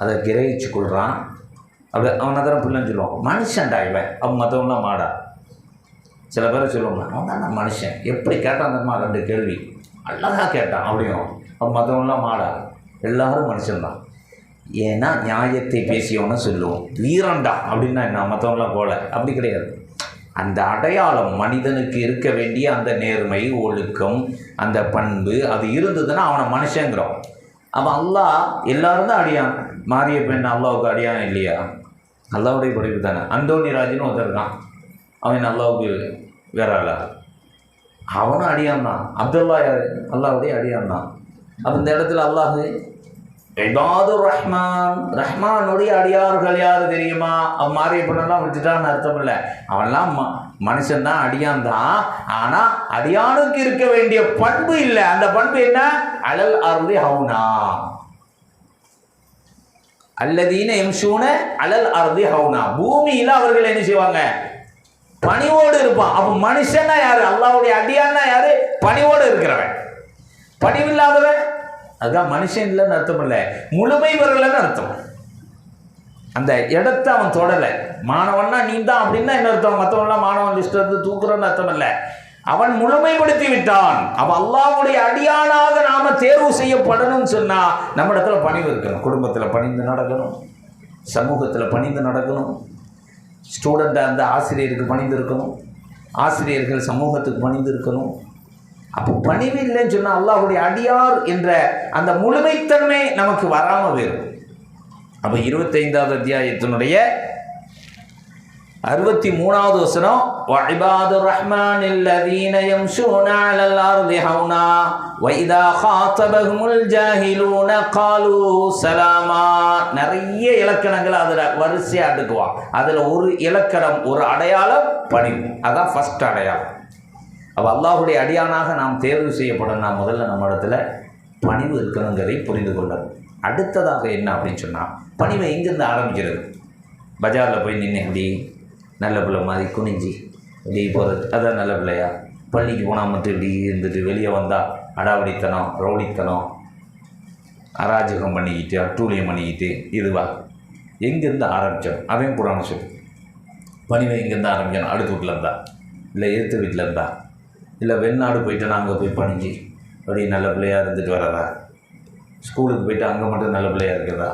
அதை கிரகிச்சு கொள்கிறான். அப்படி அவனை தான் பிள்ளைன்னு சொல்லுவான். மனுஷன்டா இவன். அவன் மற்றவங்களாம் மாடா. சில பேரை சொல்லுவாங்க, அவன் தான் நான் மனுஷன். எப்படி கேட்டான் தருமா? 2 கேள்வி அழகாக கேட்டான் அப்படியும். அவன் மற்றவங்களாம் மாடா. எல்லாரும் மனுஷன்தான். ஏன்னா நியாயத்தை பேசியவனு சொல்லுவோம். வீரண்டா அப்படின்னா என்ன? மற்றவங்களாம் போல. அப்படி கிடையாது. அந்த அடையாளம் மனிதனுக்கு இருக்க வேண்டிய அந்த நேர்மை, ஒழுக்கம், அந்த பண்பு அது இருந்ததுன்னா அவனை மனுஷங்கிறோம். அவன் அல்லாஹ் எல்லாரும் தான் அடியான். மாரிய பெண் அல்லாவுக்கு அடியான் இல்லையா? அல்லாவுடைய படைப்பு தானே. அந்தோனி ராஜுன்னு ஒருத்தர் இருக்கான், அவன் அல்லாவுக்கு வேற ஆளா? அவனும் அடியான் தான். அப்துல்லா யார்? அல்லாவுடைய அடியான் தான். அப்போ இந்த இடத்துல அல்லாஹு இபாதுர் ரஹ்மான், ரஹ்மானுடைய அடியார்கள் யார் தெரியுமா? அவன் மாறிய பெண்ணெல்லாம் விட்டுட்டான்னு அர்த்தம் இல்லை. அவன்லாம் மனுஷன்தான், அடியான் தான். ஆனால் அடியானுக்கு இருக்க வேண்டிய பண்பு இல்லை. அந்த பண்பு என்ன? அலல் அர்தி ஹவுனா, அல்லதீன எம்சூன அலல் அர்தி ஹவுனா. பூமியில் அவர்கள் என்ன செய்வாங்க? பணிவோடு இருப்பான். அப்போ மனுஷன்னா யாரு? அல்லாஹ்வுடைய அடியான்னா யாரு? பணிவோடு இருக்கிறவன். பணிவில்லாதவன் அதுதான் மனுஷன் இல்லைன்னு அர்த்தம் இல்லை, முழுமை வரலன்னு அர்த்தம். அந்த இடத்த அவன் தொடலை. மாணவன்னா நீ தான் அப்படின்னா என்ன அர்த்தம்? மற்றவன்லாம் மாணவன் லிஸ்ட் இருந்து தூக்குறன்னு அர்த்தம் இல்லை. அவன் முழுமைப்படுத்தி விட்டான். அவன் அல்லாஹ்வுடைய அடியானாக நாம தேர்வு செய்யப்படணும்னு சொன்னா நம்ம இடத்துல பணிவு இருக்கணும். குடும்பத்தில் பணிந்து நடக்கணும், சமூகத்தில் பணிந்து நடக்கணும், ஸ்டூடெண்ட்டாக அந்த ஆசிரியருக்கு பணிந்து இருக்கணும், ஆசிரியர்கள் சமூகத்துக்கு பணிந்து இருக்கணும். அப்போ பணிவு இல்லைன்னு சொன்னால் அல்லாஹ்வுடைய அடியார் என்ற அந்த முழுமைத்தன்மை நமக்கு வராமல் போயிடும். அப்போ 25வது அத்தியாயத்தினுடைய 63வது வசனம், வஇபாதுர் ரஹ்மானில் லதீன யம்ஷூன அலல் அர்தி ஹவுனா வஇதா காதபஹுமுல் ஜாஹிலூன காலூ சலாமா. நிறைய இலக்கணங்கள் அதில் வரிசையாக அடுக்குவான். அதில் ஒரு இலக்கணம், ஒரு அடையாளம் பணிவு. அதான் ஃபர்ஸ்ட் அடையாளம். அப்போ அல்லாஹ்வுடைய அடியானாக நாம் தேர்வு செய்யப்படணும். முதல்ல நம்ம இடத்துல பணிவு இருக்கணுங்கிறதை புரிந்து கொள்ளணும். அடுத்ததாக என்ன அப்படின்னு சொன்னால், பணிவை எங்கேருந்து ஆரம்பிக்கிறது? பஜாரில் போய் நின்று இப்படி நல்ல பிள்ளை மாதிரி குனிஞ்சி இப்படி போகிறது, அதான் நல்ல பிள்ளையா? பள்ளிக்கு போனால் மட்டும் இப்படி இருந்துட்டு வெளியே வந்தால் அடாவடித்தனம், ரவுடித்தனம், அராஜகம் பண்ணிக்கிட்டு, அட்டூழியம் பண்ணிக்கிட்டு, இதுவா? எங்கேருந்து ஆரம்பித்தோம்? அதையும் புராணம் சொல்லு. பணிவை எங்கேருந்து ஆரம்பிக்கணும்? அடுத்த வீட்டில் இருந்தா, இல்லை எதிர்த்து வீட்டில் இருந்தா, இல்லை வெளிநாடு போயிட்டோன்னா அங்கே போய் பணிஞ்சு அப்படி நல்ல பிள்ளையாக இருந்துட்டு வரதா? ஸ்கூலுக்கு போயிட்டு அங்கே மட்டும் நல்ல பிள்ளையாக இருக்கிறதா?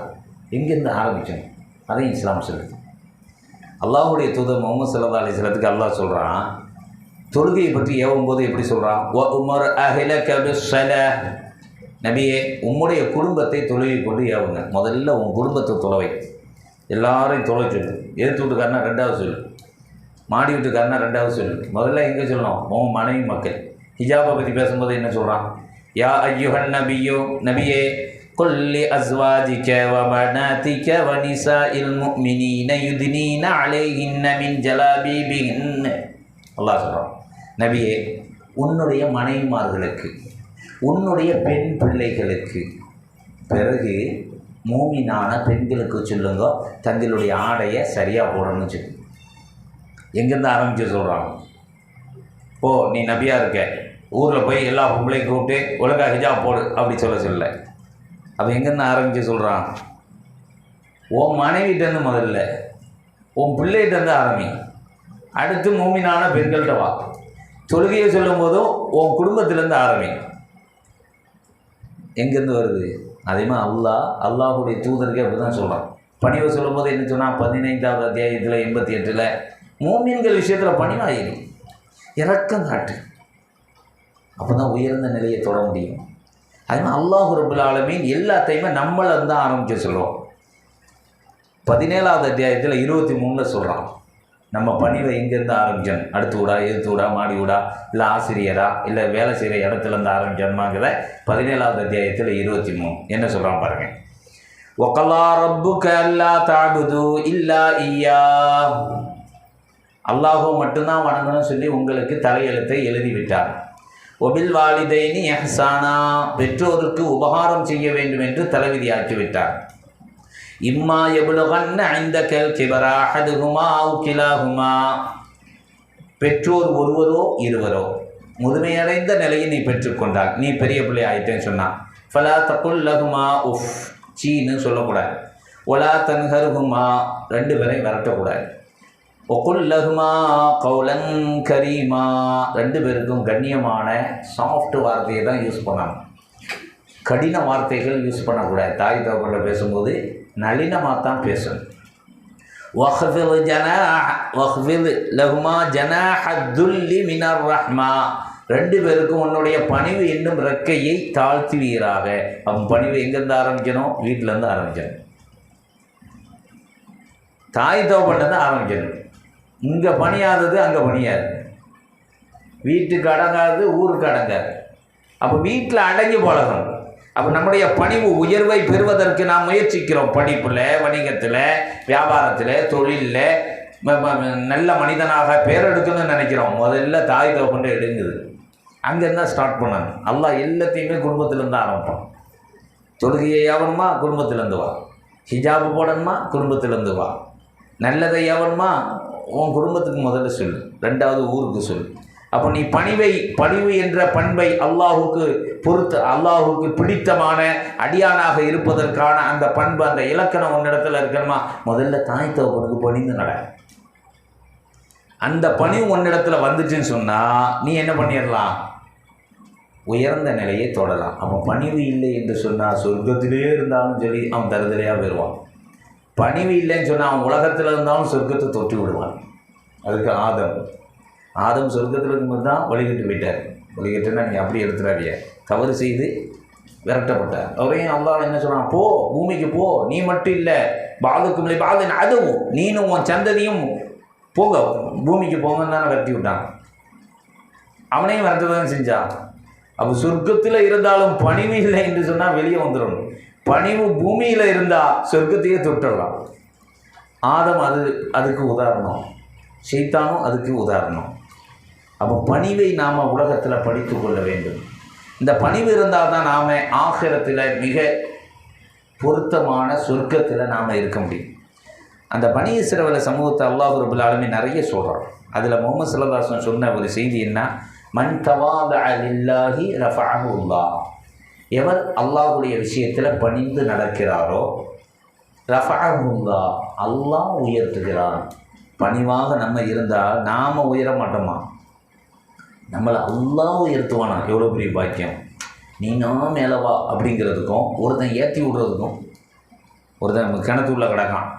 எங்கேருந்து ஆரம்பிக்கணும்? அதையும் இஸ்லாம் சொல்லுது. அல்லாஹ்வுடைய தூதர் முஹம்மது ஸல்லல்லாஹு அலைஹி வஸல்லத்துக்கு அல்லாஹ் சொல்கிறான், தொழுகையை பற்றி ஏவும் போது எப்படி சொல்கிறான்? வ உமர் அஹ்லக பிஸ்ஸலாஹ், நபியே உம்முடைய குடும்பத்தை தொழுகை கொண்டு ஏவுங்க. முதல்ல உன் குடும்பத்தை தொலைவை, எல்லாரையும் தொலை சொல்லு. எதிர்த்து வீட்டுக்காரனா ரெண்டாவது சொல்லு, மாடி வீட்டுக்காரனா ரெண்டாவது சொல்லு. முதல்ல எங்கே சொல்லணும்? உன் மனைவி மக்கள். ஹிஜாபை பற்றி பேசும்போது என்ன சொல்கிறான்? யா அய்யுஹன் நபியோ, நபியே குல்லி அஸ்வாஜிக வ பனாதிக வ நிசாஇல் முஃமினீன யுத்னீன அலைஹின்ன மின் ஜலாபீபிஹின்ன. அல்லாஹ் சொல்கிறான், நபியே உன்னுடைய மனைவிமார்களுக்கு, உன்னுடைய பெண் பிள்ளைகளுக்கு, பிறகு மூமினான பெண்களுக்கு சொல்லுங்க தங்களுடைய ஆடையை சரியாக போடணும்னு சொல்லு. எங்கேருந்து ஆரம்பித்து சொல்கிறான்? ஓ நீ நபியாக இருக்க, ஊரில் போய் எல்லா பொம்பளையும் கூப்பிட்டு ஒழுங்கா ஹிஜாப் போடு அப்படி சொல்ல. அப்போ எங்கேருந்து ஆரம்பித்து சொல்கிறான்? உன் மனைவிட்டேருந்து முதல்ல, உன் பிள்ளைகிட்டேருந்து ஆரம்பி, அடுத்து மூமினான பெண்கள்கிட்ட வா. தொழுகையை சொல்லும் போதும் உன் குடும்பத்திலேருந்து ஆரம்பி. எங்கேருந்து வருது? அதேமாதிரி அல்லாஹ்வுடைய தூதருக்கு அப்படி தான் சொல்கிறான். பணிவை சொல்லும் போது என்ன சொன்னால் 15வது அத்தியாயத்தில் 88 மூமின்கள் விஷயத்தில் பணிவாயிடும், இறக்கம் காட்டு. அப்போ தான் உயர்ந்த நிலையை தொட முடியும். அதுமாதிரி அல்லாஹ் ரப்புல் ஆலமீன் எல்லாத்தையுமே நம்மளை தான் ஆரம்பிக்க சொல்லுவோம். 17வது அத்தியாயத்தில் 23 சொல்கிறான், நம்ம பணிவை எங்கேருந்து ஆரம்பிக்கணும்? அடுத்து விடா, எதிர்த்து விடா, மாடி விடா, இல்லை ஆசிரியரா, இல்லை வேலை செய்கிற இடத்துலேருந்து ஆரம்பிக்கணுமாங்கிற 17வது அத்தியாயத்தில் 23 என்ன சொல்கிறான் பாருங்கள். வகலா ரப்புக அல்லா தஅபுது இல்லா இய்யா, அல்லாஹோ மட்டும்தான் வணங்கணும்னு சொல்லி உங்களுக்கு தலையெழுத்தை எழுதிவிட்டார். ஒபில் வாலிதைனி எஹ்சானா, பெற்றோருக்கு உபகாரம் செய்ய வேண்டும் என்று தலைவிதியாக்கி விட்டார். இம்மா யபுலுகன்ன இந்தகல் கிபரா அஹதுஹுமா அவ் கிலாஹுமா, பெற்றோர் ஒருவரோ இருவரோ முதுமையடைந்த நிலையை நீ பெற்றுக்கொண்டால், நீ பெரிய பிள்ளை ஆயிட்டேன்னு சொன்னான். ஃபலா தகுல் லஹுமா உஃப், சீன்னு சொல்லக்கூடாது. ஒலா தன்ஹர்ஹுமா, ரெண்டு பேரையும் விரட்டக்கூடாது. ஒகுல் லஹுமா கௌலன் கரீமா, ரெண்டு பேருக்கும் கண்ணியமான சாஃப்ட் வார்த்தையை தான் யூஸ் பண்ணணும், கடின வார்த்தைகள் யூஸ் பண்ணக்கூடாது. தாய் தகவலில் பேசும்போது நளினமாக தான் பேசணும். வஹ்ஃபித் லஹுமா ஜனாஹ துல்லி மினர் ரஹ்மா, ரெண்டு பேருக்கும் உன்னுடைய பணிவு என்னும் ரெக்கையை தாழ்த்துவீராக. அவன் பணிவு எங்கேருந்து ஆரம்பிக்கணும்? வீட்டிலேருந்து ஆரம்பிக்கணும். தாய் தகப்பன்ல தான் ஆரம்பிக்கணும். இங்கே பணியாதது அங்கே பணியாது, வீட்டுக்கு அடங்காது ஊருக்கு அடங்காது. அப்போ வீட்டில் அடங்கி பழகணும். அப்போ நம்முடைய பணிவு உயர்வை பெறுவதற்கு நாம் முயற்சிக்கிறோம். படிப்பில், வணிகத்தில், வியாபாரத்தில், தொழிலில் நல்ல மனிதனாக பேர் எடுக்கணும்னு நினைக்கிறோம். முதல்ல தாய் தகப்பன் எடுங்குது, அங்கேருந்து ஸ்டார்ட் பண்ணணும். அல்லாஹ் எல்லாத்தையுமே குடும்பத்திலேருந்து ஆரம்பிப்பான். தொழுகையை ஆகணுமா குடும்பத்திலேருந்து வா, ஹிஜாபு போடணுமா குடும்பத்திலேருந்து வா, நல்லதை ஆகணுமா உன் குடும்பத்துக்கு முதல்ல சொல்லு, ரெண்டாவது ஊருக்கு சொல்லு. அப்போ நீ பணிவு என்ற பண்பை அல்லாஹுக்கு பொறுத்து, அல்லாஹுக்கு பிடித்தமான அடியானாக இருப்பதற்கான அந்த பண்பு, அந்த இலக்கணம் உன்னிடத்தில் இருக்கணுமா, முதல்ல தாய் தகப்பனுக்கு பணிந்து நட. அந்த பணிவு உன்னிடத்தில் வந்துச்சுன்னு சொன்னால் நீ என்ன பண்ணிடலாம், உயர்ந்த நிலையை தொடலாம். அவன் பணிவு இல்லை என்று சொன்னால் சொர்க்கத்திலே இருந்தாலும் சரி அவன் தருதலையாக போயிடுவான். பணிவு இல்லைன்னு சொன்னால் அவன் உலகத்தில் இருந்தாலும் சொர்க்கத்தை தொட்டு விடுவான். அதுக்கு ஆதம் சொர்க்கத்தில் இருக்கும்போது தான் வழிகட்டு போயிட்டார். வழிகட்டுன்னா நீங்கள் அப்படி எடுத்துடாதீங்க, தவறு செய்து விரட்டப்பட்டார். அவரையும் அல்லாஹ் என்ன சொல்கிறான், போ பூமிக்கு போ, நீ மட்டும் இல்லை பாதுக்கும் இல்லை பாதுன்னு அதுவும் நீனும் உன் சந்ததியும் போங்க, பூமிக்கு போங்கன்னு தானே விரட்டி விட்டான். அவனையும் விரட்ட தான் செஞ்சான். அப்போ சொர்க்கத்தில் இருந்தாலும் பணிவு இல்லை என்று சொன்னால் வெளியே வந்துடணும். பணிவு பூமியில் இருந்தால் சொர்க்கத்தையே தொட்டுடலாம். ஆதம் அதுக்கு உதாரணம், ஷைத்தானும் அதுக்கு உதாரணம். அப்போ பணிவை நாம் உலகத்தில் படித்து கொள்ள வேண்டும். இந்த பணிவு இருந்தால் தான் நாம் ஆகிரத்தில் மிக பொருத்தமான சொர்க்கத்தில் நாம் இருக்க முடியும். அந்த பனி இஸ்ரவேல் சமூகத்தை அல்லாஹ் ரப்பல் ஆலமீன் நிறைய சொல்கிறான். அதில் முஹம்மது ஸல்லல்லாஹு அலைஹி வஸல்லம் சொன்ன ஒரு செய்தி என்ன, மன் தவாதஅ லில்லாஹி ரஃபஅஹு அல்லாஹ். எவர் அல்லாஹ்வுடைய விஷயத்தில் பணிந்து நடக்கிறாரோ ரஃபஅஹு அல்லாஹ், அல்லாஹ் உயர்த்துகிறான். பணிவாக நம்ம இருந்தால் நாம் உயர மாட்டோமா, நம்மளை அல்லாஹ் உயர்த்துவானா. எவ்வளோ பெரிய பாக்கியம். நீனா மேலவா அப்படிங்கிறதுக்கும், ஒருத்தன் ஏற்றி விடுறதுக்கும், ஒருத்தன் கிணத்துள்ள கிடக்கான்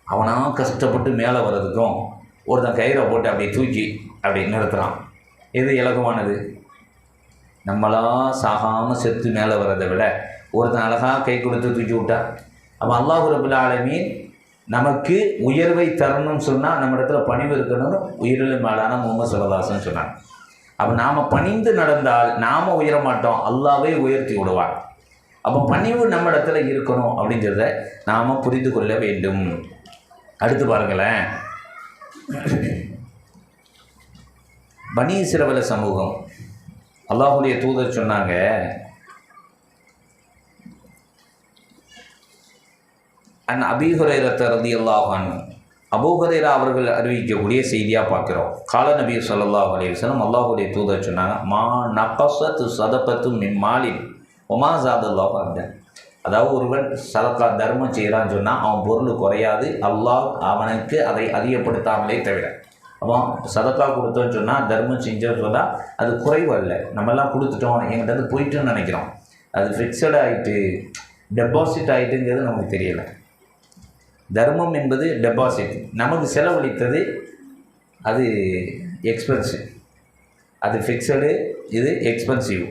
அவனாக கஷ்டப்பட்டு மேலே வர்றதுக்கும், ஒருத்தன் கயிறை போட்டு அப்படியே தூக்கி அப்படி நிறுத்துகிறான். எது இலகுவானது? நம்மளாம் சாகாமல் செத்து மேலே வர்றதை விட ஒருத்தன் அழகாக கை கொடுத்து தூக்கி விட்டா. அப்போ அல்லாஹ் ரப்பல் ஆலமீன் நமக்கு உயர்வை தரணும்னு சொன்னால் நம்ம இடத்துல பணிவு இருக்கணும்னு உயிரிலும் மேலான முஹம்மது ஸல்லல்லாஹு அலைஹி வஸல்லம் சொன்னாங்க. அப்போ நாம் பணிந்து நடந்தால் நாம் உயர மாட்டோம், அல்லாஹ்வே உயர்த்தி விடுவார். அப்போ பணிவு நம்ம இடத்துல இருக்கணும் அப்படிங்கிறத நாம் புரிந்து கொள்ள வேண்டும். அடுத்து பாருங்களேன், பனி இஸ்ரவேல் சமூகம் அல்லாஹ்வுடைய தூதர் சொன்னாங்க, அன் அபீ ஹுரைரா ரலியல்லாஹு அன்ஹு, அபூ ஹுரைரா அவர்கள் அறிவிக்கக்கூடிய செய்தியாக பார்க்குறோம். கால நபி ஸல்லல்லாஹு அலைஹி வஸல்லம், அல்லாஹ்வுடைய தூதர் சொன்னாங்க, மா நகஸத் ஸதகத்து மின் மாலின் வமா ஸாதல்லாஹு அப்தன். அதாவது ஒருவன் சதக்கா தர்மம் செய்கிறான்னு சொன்னால் அவன் பொருள் குறையாது, அல்லாஹ் அவனுக்கு அதை அதிகப்படுத்தாமலே தவிர. அவன் சதக்கா கொடுத்தோன்னு சொன்னால், தர்மம் செஞ்சோன்னு சொன்னால் அது குறைவு அல்ல. நம்மெல்லாம் கொடுத்துட்டோம் எங்கிட்ட போயிட்டுன்னு நினைக்கிறோம். அது ஃபிக்ஸட் ஆகிட்டு டெபாசிட் ஆகிட்டுங்கிறது நமக்கு தெரியலை. தர்மம் என்பது டெபாசிட், நமக்கு செலவழித்தது அது எக்ஸ்பென்சிவ், அது ஃபிக்ஸடு, இது எக்ஸ்பென்சிவ்.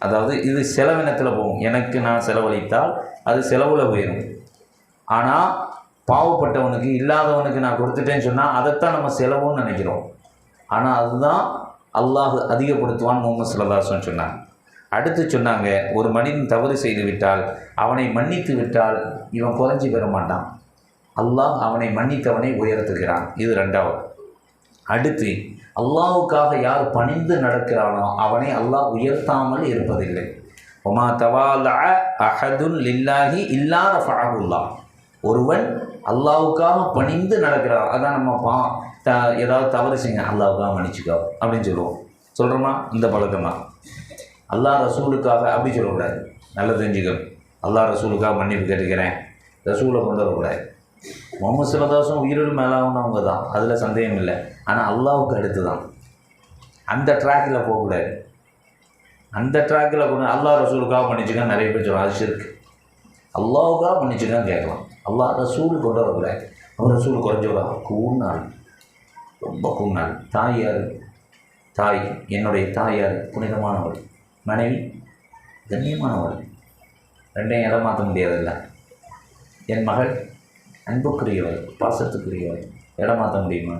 அதாவது இது செலவினத்தில் போகும். எனக்கு நான் செலவழித்தால் அது செலவில் போயிடும். ஆனால் பாவப்பட்டவனுக்கு, இல்லாதவனுக்கு நான் கொடுத்துட்டேன்னு சொன்னால் அதைத்தான் நம்ம செலவுன்னு நினைக்கிறோம். ஆனால் அதுதான் அல்லாஹ் அதிகப்படுத்துவான்னு முஹம்மது ஸல்லல்லாஹு அலைஹி வஸல்லம் சொன்னாங்க. அடுத்து சொன்னாங்க, ஒரு மனிதன் தவறு செய்து விட்டால் அவனை மன்னித்து விட்டால் இவன் குறைஞ்சி பெற மாட்டான், அல்லாஹ் அவனை மன்னித்தவனை உயர்த்துகிறான். இது ரெண்டாவது. அடுத்து, அல்லாஹுக்காக யார் பணிந்து நடக்கிறானோ அவனை அல்லாஹ் உயர்த்தாமல் இருப்பதில்லை. ஒமா தவாலஅ அஹதுன் லில்லாஹி இல்லா ரஃபஅஹுல்லாஹ். ஒருவன் அல்லாஹுக்காக பணிந்து நடக்கிறான். அதான் நம்ம ஏதாவது தவறு செய்ய அல்லாஹுக்காக மன்னிச்சுக்கோ அப்படின்னு சொல்கிறோமா? இந்த பழக்கம் தான். அல்லாஹ் ரசூலுக்காக அப்படி சொல்லக்கூடாது. நல்லா தெரிஞ்சுக்கணும். அல்லாஹ் ரசூலுக்காக மன்னிப்பு கேட்டுக்கிறேன், ரசூலை கொண்டு வரக்கூடாது. முஹம்மது ஸல்லல்லாஹு அலைஹி வஸல்லம் உயிரோடு மேலானவங்க தான், அதில் சந்தேகம் இல்லை. ஆனால் அல்லாஹுக்கு அடுத்து தான். அந்த ட்ராக்கில் போகக்கூடாது. அந்த ட்ராக்கில் கொண்டு அல்லாஹ் ரசூலுக்காக மன்னிச்சுக்க நிறைய பேர் சொல்லுவாங்க, அது ஷிர்க். அல்லாஹுக்காக மன்னிச்சுக்கான்னு கேட்கலாம். அல்லாஹ் ரசூல் கொண்டு வரக்கூடாது. அவர் ரசூல் குறைஞ்சவரா? கூழ்நாள், ரொம்ப கூழ்நாள். தாய் யார்? தாய், என்னுடைய தாய் யார்? புனிதமானவள். மனைவி கண்ணியமானவள். ரெண்டையும் இடம் மாற்ற முடியாதில்ல. என் மகள் அன்புக்குரியவர், பாசத்துக்குரியவர். இடம் மாற்ற முடியுமா?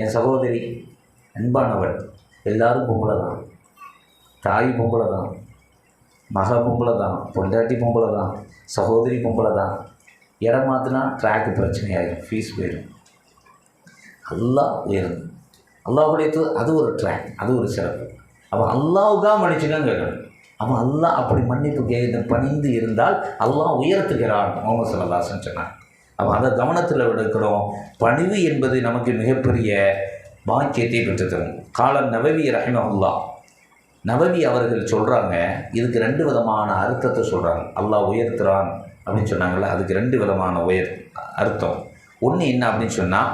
என் சகோதரி அன்பானவள். எல்லாரும் பொம்பளை தான், தாய் பொம்பளை தான், மக பொம்பளை தான், பொண்டாட்டி பொம்பளை தான், சகோதரி பொம்பளை தான். இடம் மாற்றினா ட்ராக்கு பிரச்சனையாயிடும், ஃபீஸ் போயிடும். அல்லாஹ் உயர்ந்து அல்லாஹுடைய அது ஒரு ட்ராக், அது ஒரு சிறப்பு. அப்போ அல்லாவுக்காக மன்னிச்சுதான் கேட்கணும். அவன் அல்லாஹ் அப்படி மன்னிப்பு கேட்க பணிந்து இருந்தால் அல்லாஹ் உயர்த்துகிறான் முஹம்மது ஸல்லல்லாஹு அலைஹி வஸல்லம் சொன்னான். அப்போ அதை கவனத்தில் எடுக்கிறோம். பணிவு என்பது நமக்கு மிகப்பெரிய பாக்கியத்தை பெற்றுத்தரும். காலம் நவவி ரஹிமஹுல்லாஹ், நவவி அவர்கள் சொல்கிறாங்க, இதுக்கு 2 விதமான அர்த்தத்தை சொல்கிறாங்க. அல்லாஹ் உயர்த்துறான் அப்படின்னு சொன்னாங்கள்ல, அதுக்கு 2 விதமான அர்த்தம். ஒன்று என்ன அப்படின்னு சொன்னால்,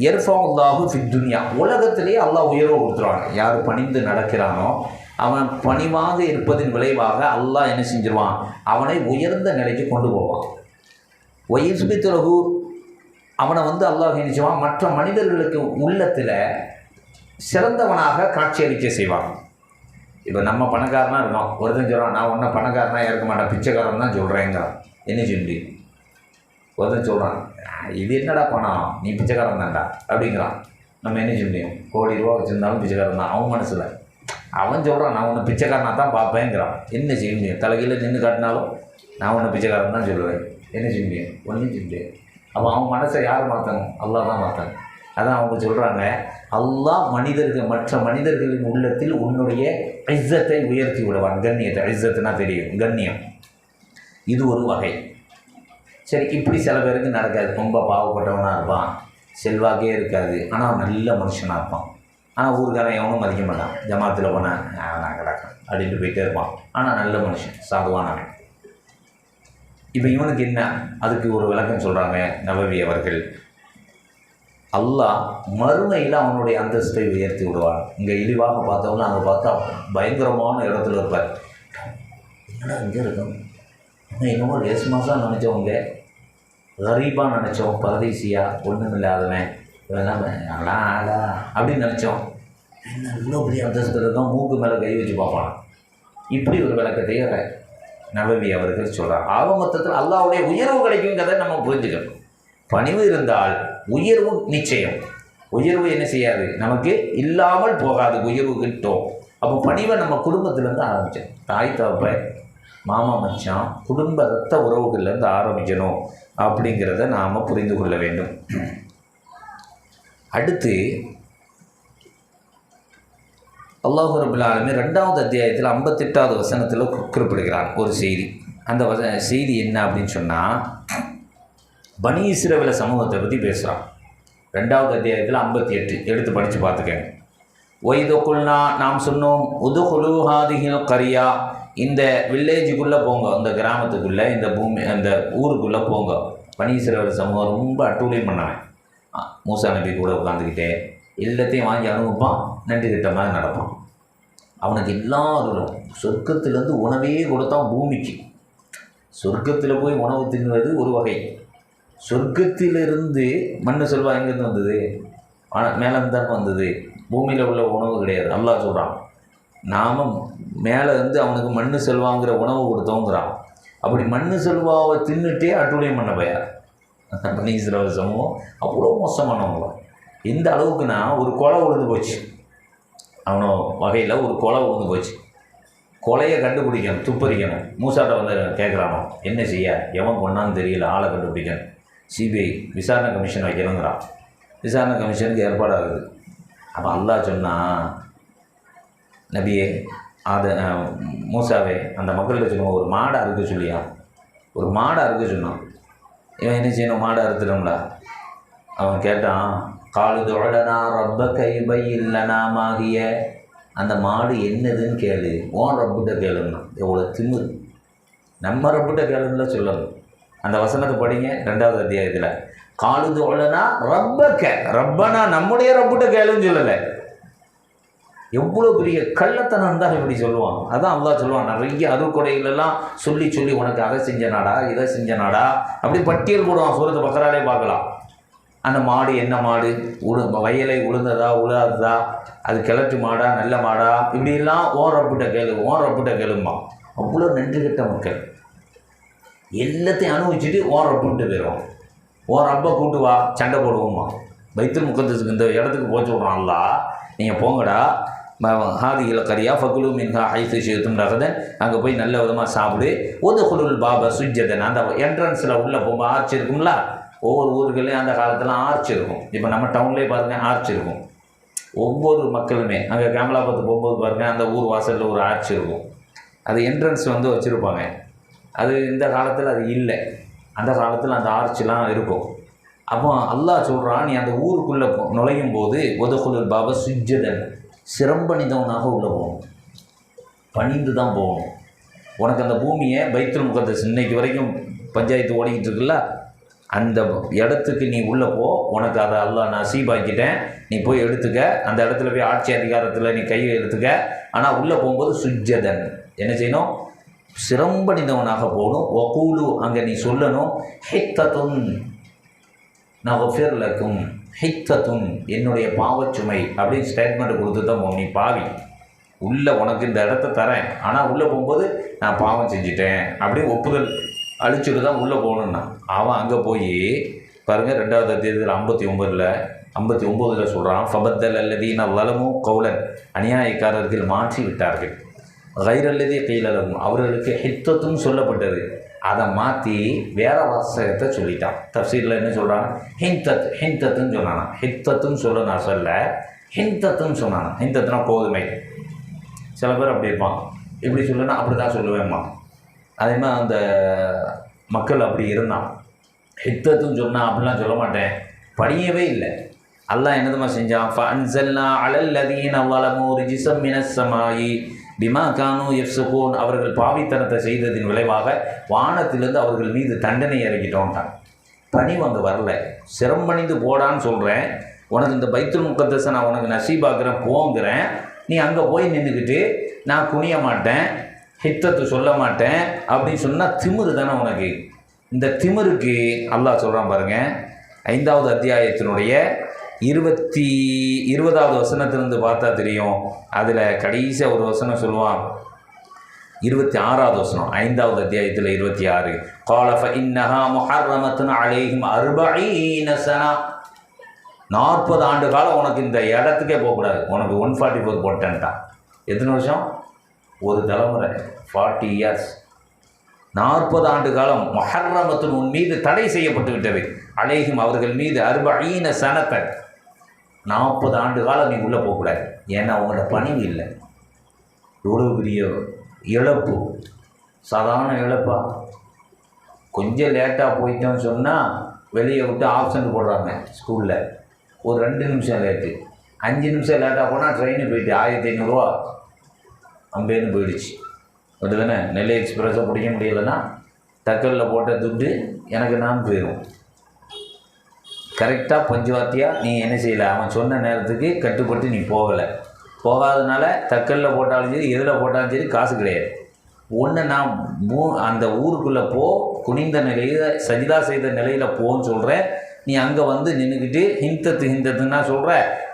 எர்ஃபவுல்லாஹு ஃபித் துன்யா, உலகத்திலே அல்லாஹ் உயர்வு கொடுத்துருவாங்க. யார் பணிந்து நடக்கிறானோ அவன் பணிவாக இருப்பதின் விளைவாக அல்லாஹ் என்ன செஞ்சிருவான், அவனை உயர்ந்த நிலைக்கு கொண்டு போவான். ஒயிஸ்பித்துலகு, அவனை அல்லாஹ் என்ன செய்வான், மற்ற மனிதர்களுக்கு உள்ளத்தில் சிறந்தவனாக காட்சியளிக்க செய்வான். இப்போ நம்ம பணக்காரனாக இருக்கோம், ஒருத்தன் சொல்கிறான் நான் ஒன்றும் பணக்காரனாக இருக்க மாட்டேன், பிச்சைக்காரன் தான் சொல்கிறேங்கிறான். என்ன சொல்லி ஒருத்தன் சொல்கிறான், இது என்னடா பணம், நீ பிச்சைக்காரன் தான்டா அப்படிங்கிறான். நம்ம என்ன செய்ய முடியும்? கோடி ரூபா வச்சுருந்தாலும் பிச்சைக்காரன் தான் அவன் மனசில். அவன் சொல்கிறான் நான் ஒன்று பிச்சைக்காரனாக தான் பார்ப்பேங்கிறான். என்ன செய்ய முடியும்? தலைகீழ நின்று காட்டினாலும் நான் ஒன்று பிச்சைக்காரன் தான் சொல்லுவேன். என்ன செய்ய முடியும்? ஒன்றும் செய்ய முடியாது. அப்போ அவன் மனசை யார் மாற்றணும்? அல்லாஹ் தான் மாற்றணும். அதான் அவங்க சொல்கிறாங்க, அல்லாஹ் மற்ற மனிதர்களின் உள்ளத்தில் உன்னுடைய இஸ்ஸத்தை உயர்த்தி விடுவான். கண்ணியத்தை, இஸ்ஸத்துனா தெரியும், கண்ணியம். இது ஒரு வகை. சரி, இப்படி சில பேருக்கு நடக்காது. ரொம்ப பாவப்பட்டவனாக இருப்பான், செல்வாக்கே இருக்காது, ஆனால் நல்ல மனுஷனாக இருப்பான். ஆனால் ஊருக்காரன் எவனும் மதிக்க மாட்டான். ஜமாத்தில் போனால் நான் கிடக்கேன் அப்படின்ட்டு போயிட்டே இருப்பான். ஆனால் நல்ல மனுஷன், சாதுவானவன். இப்போ இவனுக்கு என்ன? அதுக்கு ஒரு விளக்கம் சொல்கிறாங்க நவவி அவர்கள். அல்லாஹ் மறுமையில் அவனுடைய அந்தஸ்தை உயர்த்தி விடுவான். இங்கே இழிவாக பார்த்தவங்க அங்கே பார்த்தா பயங்கரமான இடத்துல இருப்பார். என்னடா இங்கே இருக்கும், என்னமோ லேஸ் மாதம் நினச்சவங்க, கரீபாக நினச்சோம், பரதேசியா, ஒன்றும் இல்லாதவன், இதெல்லாம் எல்லாம் ஆளா அப்படின்னு நினச்சோம். என்ன இவ்வளோ பெரிய அந்தஸ்து இருக்கும், மூக்கு மேலே கை வச்சு பார்ப்பான். இப்படி ஒரு விளக்கத்தையே நவவி அவர்கள் சொல்கிறார். ஆக மொத்தத்தில் அல்லாஹ்வுடைய உயர்வு கிடைக்குங்கிறத நம்ம புரிஞ்சுக்கணும். பணிவு இருந்தால் உயர்வு நிச்சயம். உயர்வு என்ன செய்யாது, நமக்கு இல்லாமல் போகாது, உயர்வு கிட்டோம். அப்போ பணிவை நம்ம குடும்பத்திலேருந்து ஆரம்பித்தோம். தாய் தகப்பன், மாமா மச்சான், குடும்ப ரத்த உறவுகள்லேருந்து ஆரம்பிக்கணும் அப்படிங்கிறத நாம் புரிந்து கொள்ள வேண்டும். அடுத்து அல்லாஹ் ரப்பல் ஆலமீன் 2வது அத்தியாயத்தில் 58வது வசனத்தில் குறிப்பிடுகிறான் ஒரு செய்தி. அந்த செய்தி என்ன அப்படின்னு சொன்னால், பனி இஸ்ரவேல் சமூகத்தை பற்றி பேசுகிறான். 2வது அத்தியாயத்தில் 58 எடுத்து படித்து பார்த்துக்கங்க. ஒய்துக்குள்னா, நாம் சொன்னோம், உதுகுலு ஹாதிஹில் கரியா, இந்த வில்லேஜுக்குள்ளே போங்க, இந்த கிராமத்துக்குள்ளே, இந்த பூமி, அந்த ஊருக்குள்ளே போங்க. பனி இஸ்ரவேல் சமூகம் ரொம்ப அட்டூழியம் பண்ணவன். மூசா நபி கூட உட்காந்துக்கிட்டே எல்லாத்தையும் வாங்கி அனுபவிப்பான், நன்றி கிட்ட மாதிரி நடப்பான். அவனுக்கு எல்லாரும் சொர்க்கத்திலேருந்து உணவே கொடுத்தான் பூமிக்கு. சொர்க்கத்தில் போய் உணவு தின்னுவது ஒரு வகை. சொர்க்கத்திலிருந்து மண்ணு செல்வா எங்கேருந்து வந்தது? மேலேருந்து தான் வந்தது. பூமியில் உள்ள உணவு கிடையாது. அல்லாஹ் சொல்கிறான், நாம் மேலே இருந்து அவனுக்கு மண்ணு செல்வாங்கிற உணவு கொடுத்தோங்கிறான். அப்படி மண்ணு செல்வாவை தின்னுட்டே அட்டூழியம் பண்ண பையார் பனி இஸ்ரவேல் சமூகம். அவ்வளோ மோசமானவங்க. இந்த அளவுக்குன்னா ஒரு கொலை விழுந்து போச்சு, அவனோ வகையில் ஒரு கொலை விழுந்து போச்சு. கொலையை கண்டுபிடிக்கணும், துப்பறிக்கணும். மூசாட்ட கேட்குறானோ, என்ன செய்ய, எவன் கொண்டான்னு தெரியல, ஆளை கண்டுபிடிக்கணும். சிபிஐ விசாரணை கமிஷன் வைக்கணுங்கிறான். விசாரணை கமிஷனுக்கு ஏற்பாடாகுது. அப்போ அல்லாஹ் சொன்னால், நபியே மூசாவே அந்த மக்கள்கிட்ட சொல்லுவோம், ஒரு மாடை அறுக்க சொல்லியா, ஒரு மாடை அறுக்க சொன்னான். இவன் என்ன செய்யணும், மாடை அறுத்துட்டோம்ல. அவன் கேட்டான், காலுதோடனா ரப்ப கைபை இல்லைனா மாகிய, அந்த மாடு என்னதுன்னு கேளு, ஓன் ரப்பிட்ட கேளுன்னா. எவ்வளோ திமிரு! நம்ம ரப்பிட்ட கேளுன்னு சொல்லணும். அந்த வசனத்தை படிங்க 2வது அத்தியாயத்தில். காலுதோடனா ரப்பக்க, ரப்பனா நம்முடைய ரப்பிட்ட கேளுன்னு சொல்லலை. எவ்வளோ பெரிய கள்ளத்தனம் தான் இப்படி சொல்லுவான். அதான் அல்லாஹ் சொல்லுவான், நிறைய அருட்கொடைகளெல்லாம் சொல்லி சொல்லி உனக்கு அதை செஞ்ச நாடா, இதை செஞ்ச நாடா, அப்படி பட்டியல் போடுவான். சூரத்து பக்கராலே பார்க்கலாம். அந்த மாடு என்ன மாடு, வயலை உளுந்ததா உழாததா, அது கிழட்டு மாடா நல்ல மாடா, இப்படிலாம் ஓன் ரப்பிட்ட கேளு, ஓன் ரப்பிட்ட கேளுமா. அவ்வளோ நன்றி கெட்ட மக்கள். எல்லாத்தையும் அனுபவிச்சுட்டு ஓன் ரப்புன்ட்டு போயிடுவான். ஓன் ரப்பை கூட்டு வா சண்டை போடுவோம்மா. பைத்துல் முகத்தஸுக்கு இந்த இடத்துக்கு போச்சு விட்றான் அல்லாஹ், நீங்கள் போங்கடா ஹாதியில் கரியா ஃபகுலு மின்ஹா ஹைத்து ஷித்தும் ரகதன், அங்கே போய் நல்ல விதமாக சாப்பிடு. ஒதுகுலுல் பாபா சுஜ்ஜதன், அந்த என்ட்ரன்ஸில் உள்ளே போகும்போது ஆர்ச் இருக்கும்ல, ஒவ்வொரு ஊர்களையும் அந்த காலத்தில் ஆர்ச் இருக்கும். இப்போ நம்ம டவுன்லேயே பாருங்கள் ஆர்ச் இருக்கும். ஒவ்வொரு மக்களுமே அங்கே கேமலாபாத்து போகும்போது பாருங்கள் அந்த ஊர் வாசலில் ஒரு ஆர்ச் இருக்கும். அது என்ட்ரன்ஸ் வச்சுருப்பாங்க. அது இந்த காலத்தில் அது இல்லை. அந்த காலத்தில் அந்த ஆர்ச்லாம் இருக்கும். அப்போ அல்லாஹ் சொல்கிறான், நீ அந்த ஊருக்குள்ளே நுழையும் போது ஒதுகுலுல் பாபா சுஜ்ஜதன், சிரம்பணிந்தவனாக உள்ளே போகணும், பணிந்து தான் போகணும். உனக்கு அந்த பூமியை பைத்துல் முகத்தஸ் இன்னைக்கு வரைக்கும் பஞ்சாயத்து ஓடிக்கிட்டு இருக்குல்ல, அந்த இடத்துக்கு நீ உள்ளே போ, உனக்கு அதை அல்லாஹ் நசீபாக்கிட்டேன், நீ போய் எடுத்துக்க. அந்த இடத்துல போய் ஆட்சி அதிகாரத்தில் நீ கையை எடுத்துக்க. ஆனால் உள்ளே போகும்போது சுஜ்ஜதன் என்ன செய்யணும், சிரம்பணிந்தவனாக போகணும். வகூலு, அங்கே நீ சொல்லணும், ஹித்தத்துன் நஃபிர் லக்கும், ஹித்தத்துன் என்னுடைய பாவச்சுமை அப்படின்னு ஸ்டேட்மெண்ட் கொடுத்து தான் போகணும். நீ பாவி, உள்ளே உனக்கு இந்த இடத்த தரேன், ஆனால் உள்ளே போகும்போது நான் பாவம் செஞ்சிட்டேன் அப்படின்னு ஒப்புதல் அழிச்சுட்டு தான் உள்ளே போகணுன்னா. அவன் அங்கே போய் பாருங்கள் 2வது அத்தியாயத்தில் 59 சொல்கிறான், ஃபபத்தல் அல்லதீன வலமும் கௌலன், அநியாயக்காரர்கள் மாற்றி விட்டார்கள், கைரல்லதே கீழலும், அவர்களுக்கு ஹித்தத்துன்னு சொல்லப்பட்டது, அதை மாற்றி வேற வாசகத்தை சொல்லிட்டான். தஃசீரில் என்ன சொல்கிறான், ஹிந்தத்துன்னு சொன்னானா, ஹித்தத்துன்னு சொல்ல நான் சொல்ல ஹிந்தத்துன்னு சொன்னானா. ஹிந்தத்துனா கோதுமை. சில பேர் அப்படி இருப்பான், இப்படி சொல்லுன்னா அப்படி தான் சொல்லுவேம்மா. அதே மாதிரி அந்த மக்கள் அப்படி இருந்தான். ஹித்தத்துன்னு சொன்னால் அப்படிலாம் சொல்ல மாட்டேன், படியவே இல்லை. அல்லாஹ் என்னதுமா செஞ்சான், ஃபஅன்ஸல்னா அலல்லதீன ஸலமூ ரிஜ்ஸம் மினஸ் ஸமாயி பிமா கானு யஃப்ஸுகூன், அவர்கள் பாவித்தனத்தை செய்ததின் விளைவாக வானத்திலிருந்து அவர்கள் மீது தண்டனை இறக்கிட்டோன்ட்டான். பணி அங்கே வரல, சிரம்பணிந்து போடான்னு சொல்கிறேன், உனக்கு இந்த பைத்துல் முகத்தஸை நான் உனக்கு நசீபாக்குறேன் போங்கிறேன். நீ அங்கே போய் நின்றுக்கிட்டு நான் குனிய மாட்டேன், ஹித்தத்து சொல்ல மாட்டேன் அப்படின்னு சொன்னால் திமிரு தானே உனக்கு. இந்த திமிருக்கு அல்லாஹ் சொல்கிறான் பாருங்கள், 5வது அத்தியாயத்தினுடைய 20வது வசனத்திலிருந்து பார்த்தா தெரியும். அதில் கடைசியாக ஒரு வசனம் சொல்லுவான், 26வது வசனம் 5வது அத்தியாயத்தில் 26, قال فإنها محرمة عليهم 40 سنة, 40 ஆண்டு காலம் உனக்கு இந்த இடத்துக்கே போகக்கூடாது, உனக்கு 144 போட்டேன்ட்டான். எத்தனை வருஷம், ஒரு தலைமுறை, 40 இயர்ஸ், 40 ஆண்டு காலம் முஹர்ரமத்துன் உன் மீது தடை செய்யப்பட்டு விட்டது, அலைஹிம் அவர்கள் மீது 40 சனத்தை, 40 ஆண்டு காலம் நீ உள்ளே போகக்கூடாது. ஏன்னா அவங்களோட பணிவு இல்லை. இவ்வளோ பெரிய இழப்பு, சாதாரண இழப்பா. கொஞ்சம் லேட்டாக போயிட்டோன்னு சொன்னால் வெளியே விட்டு ஆப்ஷன் போடுறாங்க ஸ்கூலில், ஒரு 2 நிமிஷம் லேட்டு, 5 நிமிஷம் லேட்டாக போனால் ட்ரெயினு போயிட்டு 1500 ரூபா அம்பேன்னு போயிடுச்சு. அப்படி தானே, நெல்லை எக்ஸ்பிரஸை பிடிக்க முடியலைன்னா தக்கலில் போட்ட துட்டு எனக்கு நான் போயிடும். கரெக்டாக பஞ்சுவார்த்தியாக நீ என்ன செய்யலை, அவன் சொன்ன நேரத்துக்கு கட்டுப்பட்டு நீ போகாதனால தக்கலில் போட்டாலும் சரி எதில் போட்டாலும் சரி காசு கிடையாது. ஒன்று நான் அந்த ஊருக்குள்ளே குனிந்த நிலையில் சஜிதா செய்த நிலையில் போன்னு சொல்கிறேன், நீ அங்கே வந்து நின்றுக்கிட்டு ஹிந்தத்துன்னா சொல்கிற,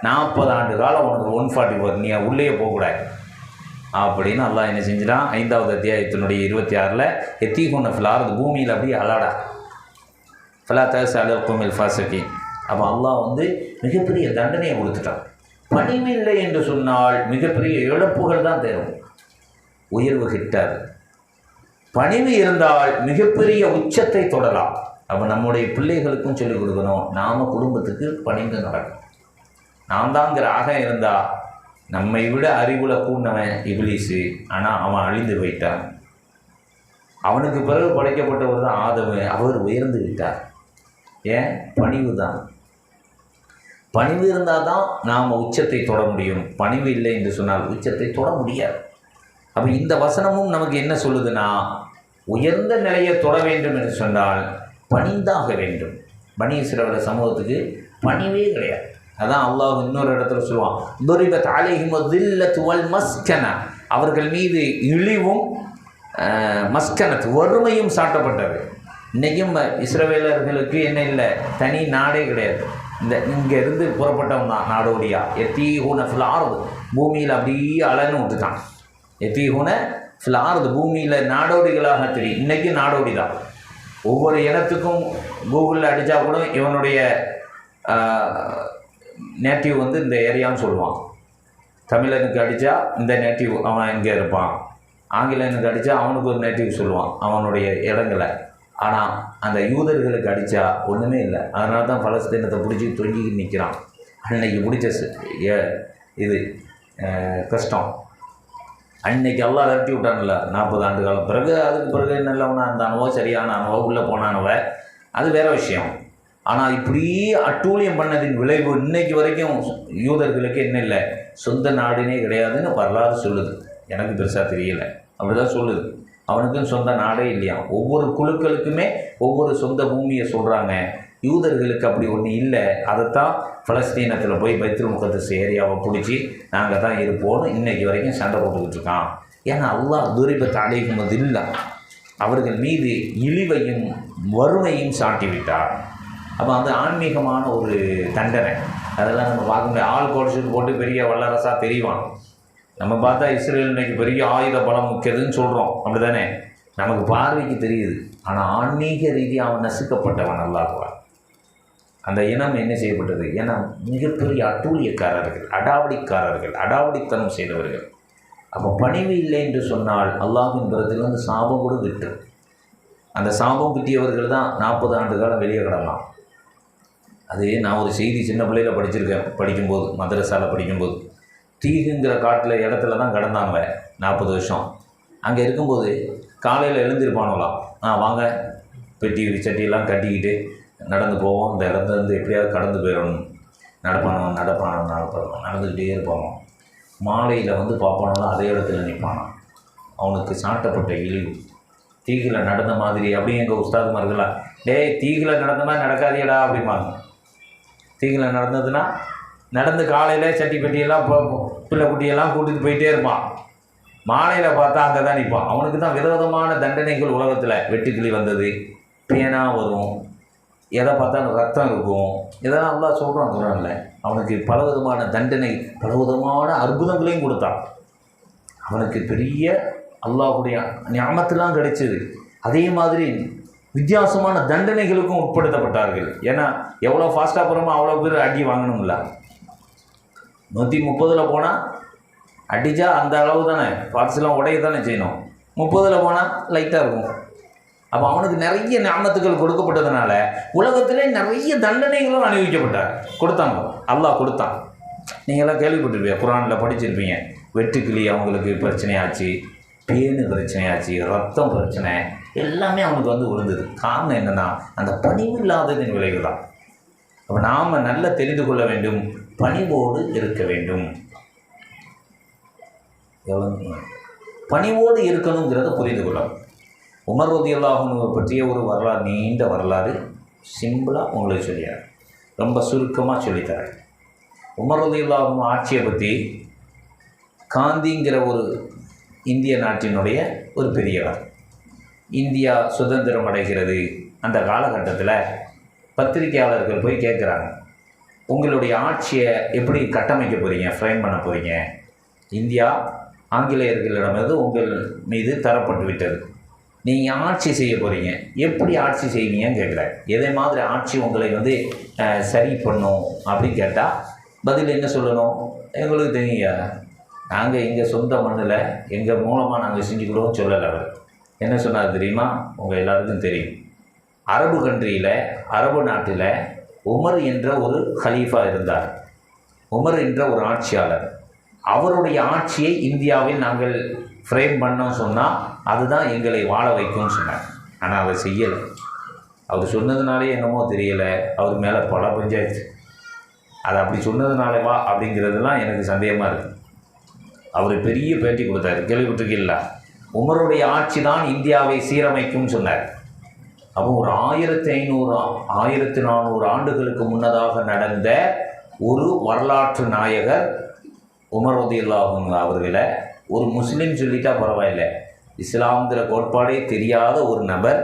40 ஆண்டு காலம் உனக்கு 144, நீ உள்ளே போகக்கூடாது அப்படின்னு அல்லாஹ் என்ன செஞ்சிடான். 5வது அத்தியாயத்தினுடைய 26 எத்தீகுன ஃபிலார், பூமியில் அப்படியே அலாடா ஃபலா தஸ் அலக்குமில் ஃபாசகி. அப்போ அல்லாஹ் வந்து மிகப்பெரிய தண்டனையை கொடுத்துட்டான். பணிவில்லை என்று சொன்னால் மிகப்பெரிய இழப்புகள் தான் தேரும், உயர்வு கிட்டாது. பணிவு இருந்தால் மிகப்பெரிய உச்சத்தை தொடலாம். அப்போ நம்முடைய பிள்ளைகளுக்கும் சொல்லிக் கொடுக்கணும், நாம் குடும்பத்துக்கு பணிந்து நடக்கும். நான் தாங்கிற ஆக இருந்தால், நம்மை விட அறிவுல கூடினவன் இப்லீஸு, ஆனால் அவன் அழிந்து போயிட்டான். அவனுக்கு பிறகு படைக்கப்பட்டவர் தான் ஆதமு, அவர் உயர்ந்து விட்டார். ஏன், பணிவு தான். பணிவு இருந்தால் தான் நாம் உச்சத்தை தொட முடியும். பணிவு இல்லை என்று சொன்னால் உச்சத்தை தொட முடியாது. அப்போ இந்த வசனமும் நமக்கு என்ன சொல்லுதுன்னா, உயர்ந்த நிலையை தொட வேண்டும் என்று சொன்னால் பணிந்தாக வேண்டும். பனி இஸ்ரவேல் சமூகத்துக்கு பணிவே கிடையாது. அதான் அல்லாஹ் இன்னொரு இடத்துல சொல்லுவான், துரிபத் அலைஹிம் தில்லத்து வல் மஸ்கன, அவர்கள் மீது இழிவும் மஸ்கனத் வறுமையும் சாட்டப்பட்டது. இன்றைக்கும் இஸ்ரவேலர்களுக்கு என்ன இல்லை, தனி நாடே கிடையாது. இங்கேருந்து புறப்பட்டவன் தான் நாடோடியா. எத்தீஹூன ஃபிலார்து, பூமியில் அப்படியே அலன்னு விட்டுட்டான். எத்தீஹூன ஃபிலார்து, பூமியில் நாடோடிகளாக தெரியும். இன்றைக்கும் நாடோடி தான். ஒவ்வொரு இனத்துக்கும் கூகுளில் அடித்தா கூட இவனுடைய நேட்டிவ் வந்து இந்த ஏரியான்னு சொல்லுவான். தமிழனுக்கு அடித்தா இந்த நேட்டிவ் அவன் இங்கே இருப்பான், ஆங்கிலனுக்கு அடித்தா அவனுக்கு ஒரு நேட்டிவ் சொல்லுவான் அவனுடைய இடங்களை. ஆனால் அந்த யூதர்களுக்கு அடித்தா ஒன்றுமே இல்லை. அதனால தான் பலஸ்தீனத்தை பிடிச்சி தொங்கிக்கிட்டு நிற்கிறான். அன்னைக்கு பிடிச்ச இது கஷ்டம். அன்னைக்கு எல்லாம் விரட்டி விட்டான்ல 40 ஆண்டு காலம் பிறகு. அதுக்கு பிறகு நல்லவனா இருந்தானவோ சரியானவோ உள்ளே போனானவ அது வேறு விஷயம். ஆனால் இப்படி அட்டூழியம் பண்ணதின் விளைவு இன்னைக்கு வரைக்கும் யூதர்களுக்கு என்ன இல்லை, சொந்த நாடுனே கிடையாதுன்னு வரலாறு சொல்லுது. எனக்கு பெருசாக தெரியல, அப்படி தான் சொல்லுது. அவனுக்கும் சொந்த நாடே இல்லையா. ஒவ்வொரு குழுக்களுக்குமே ஒவ்வொரு சொந்த பூமியை சொல்கிறாங்க. யூதர்களுக்கு அப்படி ஒன்று இல்லை. அதைத்தான் பலஸ்தீனத்தில் போய் பைத்துல் முகத்தஸ் ஏரியாவை பிடிச்சி நாங்கள் தான் இருப்போம்னு இன்றைக்கி வரைக்கும் சண்டை போட்டுக்கிட்டு இருக்கான். ஏன்னா அல்லாஹ் துரிபத் அலைஹிம் இல்லை, அவர்கள் மீது இழிவையும் வறுமையும் சாட்டி விட்டார். அப்போ அந்த ஆன்மீகமான ஒரு தண்டனை அதெல்லாம் நம்ம பார்க்க முடியாது. ஆள் கோடிச்சுட்டு போட்டு பெரிய வல்லரசாக தெரிவான். நம்ம பார்த்தா இஸ்ரேல் இன்றைக்கி பெரிய ஆயுத பலம் முக்கியதுன்னு சொல்கிறோம், அப்படி தானே நமக்கு பார்வைக்கு தெரியுது. ஆனால் ஆன்மீக ரீதியாக அவன் நசுக்கப்பட்டவன் அல்லாஹ். அந்த இனம் என்ன செய்யப்பட்டது? ஏன்னா மிகப்பெரிய அட்டூழியக்காரர்கள், அடாவடித்தனம் செய்தவர்கள். அப்போ பணிவு இல்லை என்று சொன்னால் அல்லாஹின் புறத்திலிருந்து சாபம் கூட விட்டு, அந்த சாபம் கிட்டியவர்கள் தான் 40 ஆண்டு காலம் வெளியே கிடலாம். அது நான் ஒரு செய்தி சின்ன பிள்ளையில் படிக்கும்போது மதரசாவில் படிக்கும்போது, தீகுங்கிற காட்டில் இடத்துல தான் கிடந்தாங்க 40 வருஷம். அங்கே இருக்கும்போது காலையில் எழுந்திருப்பானுலாம், வாங்க பெட்டி சட்டியெல்லாம் கட்டிக்கிட்டு நடந்து போவோம், இந்த இடத்துலேருந்து எப்படியாவது கடந்து போயிடணும், நடந்துக்கிட்டே இருப்பாங்க. மாலையில் வந்து பார்ப்பானெல்லாம் அதே இடத்துல நிற்பானான். அவனுக்கு சாட்டப்பட்ட இழிவு. தீகில் நடந்த மாதிரி அப்படியே எங்கள் உஸ்தாதுமார்களா, தீகில் நடந்த மாதிரி நடக்காதேடா அப்படிம்பாங்க. தீகில் நடந்ததுன்னா நடந்து காலையில் சட்டி பெட்டியெல்லாம் பிள்ளை குட்டியெல்லாம் கூட்டிகிட்டு போயிட்டே இருப்பான். மாலையில் பார்த்தா அங்கே தான் நிற்பான். அவனுக்கு தான் விரோதமான தண்டனைகள் உலகத்தில். வெட்டுக்கிளி வந்தது, பேனா வரும், எதை பார்த்தா ரத்தம் இருக்கும், இதெல்லாம் அல்லாஹ் சொல்கிறான் குர்ஆன்ல. அவனுக்கு பலவிதமான தண்டனை, பலவிதமான அற்புதங்களையும் கொடுத்தான். அவனுக்கு பெரிய அல்லாஹ்வுடைய நியாமத்துலாம் கிடைச்சது. அதே மாதிரி வித்தியாசமான தண்டனைகளுக்கும் உட்படுத்தப்பட்டார்கள். ஏன்னா எவ்வளோ ஃபாஸ்ட்டாக போகிறோமோ அவ்வளோ பேர் அடி வாங்கணும்ல. 130 போனால் அடித்தா அந்த அளவு தானே, பார்ட்ஸ்லாம் உடைய தானே செய்யணும். 30 போனால் லைட்டாக இருக்கும். அப்போ அவனுக்கு நிறைய ஞானத்துக்கள் கொடுக்கப்பட்டதுனால உலகத்திலே நிறைய தண்டனைகளும் கொடுத்தாங்க. அல்லாஹ் கொடுத்தான். நீங்கள்லாம் கேள்விப்பட்டிருப்பீங்க, குர்ஆனில் படிச்சிருப்பீங்க. வெட்டுக்கிளி அவங்களுக்கு பிரச்சனையாச்சு, பேனு பிரச்சனையாச்சு, ரத்தம் பிரச்சனை, எல்லாமே அவனுக்கு வந்து விழுந்தது. காரணம் என்னென்னா அந்த பணிவு இல்லாததின் விளைவு தான். அப்போ நாம் நல்லா தெரிந்து கொள்ள வேண்டும், பணிவோடு இருக்க வேண்டும். பணிவோடு இருக்கணுங்கிறத புரிந்து கொள்ளணும். உமர் ரலியல்லாஹு அன்ஹு பற்றிய ஒரு வரலாறு, நீண்ட வரலாறு, சிம்பிளாக உங்களுக்கு சொல்லிடுறேன், ரொம்ப சுருக்கமாக சொல்லித்தரேன். உமர் ரலியல்லாஹு அன்ஹு ஆட்சியை பற்றி, காந்திங்கிற ஒரு இந்திய நாட்டினுடைய ஒரு பெரியவர், இந்தியா சுதந்திரம் அடைகிறது அந்த காலகட்டத்தில் பத்திரிகையாளர்கள் போய் கேட்குறாங்க, உங்களுடைய ஆட்சியை எப்படி கட்டமைக்க போகிறீங்க, ஃப்ரேம் பண்ண போகிறீங்க? இந்தியா ஆங்கிலேயர்களிடமிருந்து உங்கள் மீது தரப்பட்டு விட்டது, நீங்கள் ஆட்சி செய்ய போகிறீங்க, எப்படி ஆட்சி செய்வீங்கன்னு கேட்குறாரு. எதை மாதிரி ஆட்சி உங்களை வந்து சரி பண்ணும் அப்படின்னு கேட்டால் பதில் என்ன சொல்லணும்? எங்களுக்கு தெரியுங்க, நாங்கள் எங்கள் சொந்த மண்ணில் எங்கள் மூலமாக நாங்கள் செஞ்சுக்கிடுவோம் சொல்லலை. அவர் என்ன சொன்னார் தெரியுமா? உங்கள் எல்லாருக்கும் தெரியும். அரபு கண்ட்ரியில், அரபு நாட்டில் உமர் என்ற ஒரு ஹலீஃபா இருந்தார். உமர் என்ற ஒரு ஆட்சியாளர். அவருடைய ஆட்சியை இந்தியாவில் நாங்கள் ஃப்ரேம் பண்ணோம் சொன்னால் அதுதான் எங்களை வாழ வைக்கும்னு சொன்னார். ஆனால் அவர் செய்யலை. அவர் சொன்னதுனாலே என்னமோ தெரியலை, அவர் மேலே பல பஞ்சாயத்து. அது அப்படி சொன்னதுனாலவா அப்படிங்கிறதுலாம் எனக்கு சந்தேகமாக இருக்குது. அவர் பெரிய பேட்டி கொடுத்தாரு, கேள்விப்பட்டிருக்கீங்களா? உமருடைய ஆட்சி தான் இந்தியாவை சீரமைக்கும்னு சொன்னார். அப்போ ஒரு 1400 ஆண்டுகளுக்கு முன்னதாக நடந்த ஒரு வரலாற்று நாயகர் உமர் ரலியல்லாஹு அன்ஹு அவர்களை ஒரு முஸ்லீம் சொல்லிட்டா பரவாயில்லை, இஸ்லாம்ங்கிற கோட்பாடே தெரியாத ஒரு நபர்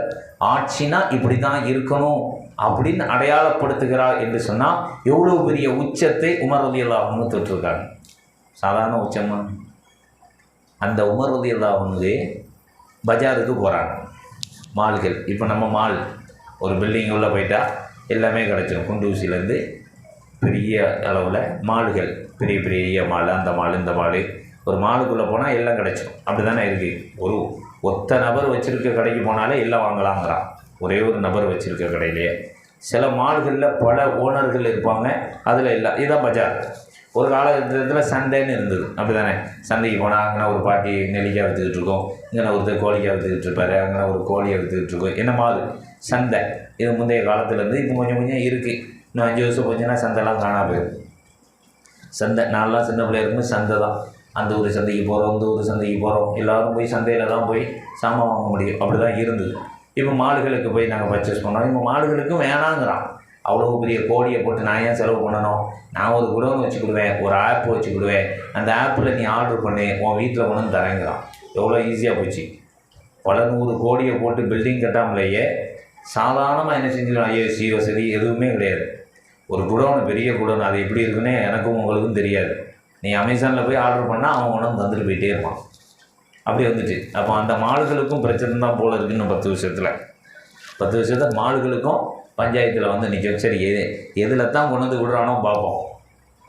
ஆட்சினா இப்படி தான் இருக்கணும் அப்படின்னு அடையாளப்படுத்துகிறார் என்று சொன்னால் எவ்வளோ பெரிய உச்சத்தை உமர் ரலியல்லாஹு அன்ஹு தொட்டிருக்காங்க. சாதாரண உச்சமாக. அந்த உமர் ரலியல்லாஹு அன்ஹு பஜாருக்கு போகிறாங்க. மால்கள். இப்போ நம்ம மால் ஒரு பில்டிங் உள்ளே போயிட்டா எல்லாமே கிடச்சிடும். குண்டூசிலேருந்து பெரிய அளவில் மால்கள், பெரிய பெரிய மால், அந்த மால் இந்த மால். ஒரு மாலுக்குள்ளே போனால் எல்லாம் கிடச்சிடும். அப்படி தானே இருக்குது. ஒரு ஒத்த நபர் வச்சுருக்க கடைக்கு போனாலே எல்லாம் வாங்கலாங்கிறான். ஒரே ஒரு நபர் வச்சுருக்க கடையிலேயே. சில மால்களில் பல ஓனர்கள் இருப்பாங்க. அதில் இல்லை. இதுதான் பஜார். ஒரு காலகட்டத்தில் சந்தைன்னு இருந்தது. அப்படி தானே. சந்தைக்கு போனால் அங்கே ஒரு பாட்டி நெல்லிக்காய் விற்றுக்கிட்டு இருக்கோம், இங்கே ஒருத்தர் கோழிக்காய் விற்றுக்கிட்டு இருப்பார், அங்கே ஒரு கோழியை விற்றுக்கிட்டு இருக்கோம். என்ன மால் சந்தை. இது முந்தைய காலத்துலேருந்து இப்போ கொஞ்சம் கொஞ்சம் இருக்குது. இன்னும் 5 வருஷம் போச்சுன்னா சந்தைலாம் காணா போயிடும். சந்தை நான்லாம் சின்ன பிள்ளையா இருக்கும்போது சந்தை தான். அந்த ஊர் சந்தைக்கு போகிறோம், இந்த ஊர் சந்தைக்கு போகிறோம், எல்லோரும் போய் சந்தையில் தான் போய் சாமான் வாங்க முடியும். அப்படி தான் இருந்தது. இப்போ மாடுகளுக்கு போய் நாங்கள் பர்ச்சேஸ் பண்ணோம். இப்போ மாடுகளுக்கும் வேணாங்கிறான். அவ்வளோ பெரிய கோடியை போட்டு நான் ஏன் செலவு பண்ணணும்? நான் ஒரு குடோன் வச்சுக்கிடுவேன், ஒரு ஆப் வச்சுக்கிடுவேன், அந்த ஆப்பில் நீ ஆர்டர் பண்ணி உன் வீட்டில் கொண்டு வந்து தரேங்கிறான். எவ்வளோ ஈஸியாக போச்சு. பல 100 கோடியை போட்டு பில்டிங் கட்டாமலேயே சாதாரணமாக என்ன செஞ்சிடும். ஏசி வசதி எதுவுமே கிடையாது. ஒரு குடோன், பெரிய குடோன், அது எப்படி இருக்குன்னு எனக்கும் உங்களுக்கும் தெரியாது. நீ அமேசானில் போய் ஆர்டர் பண்ணால் அவன் கொண்டு வந்து வந்துட்டு போயிட்டே இருப்பான். அப்படி வந்துட்டு அப்போ அந்த மாடுகளுக்கும் பிரச்சனை தான் போல் இருக்குன்னு 10 வருஷத்தில் மாடுகளுக்கும் பஞ்சாயத்தில் வந்து நிற்கும். சரி, எதில் தான் கொண்டு வந்து விடுறானோ பார்ப்போம்,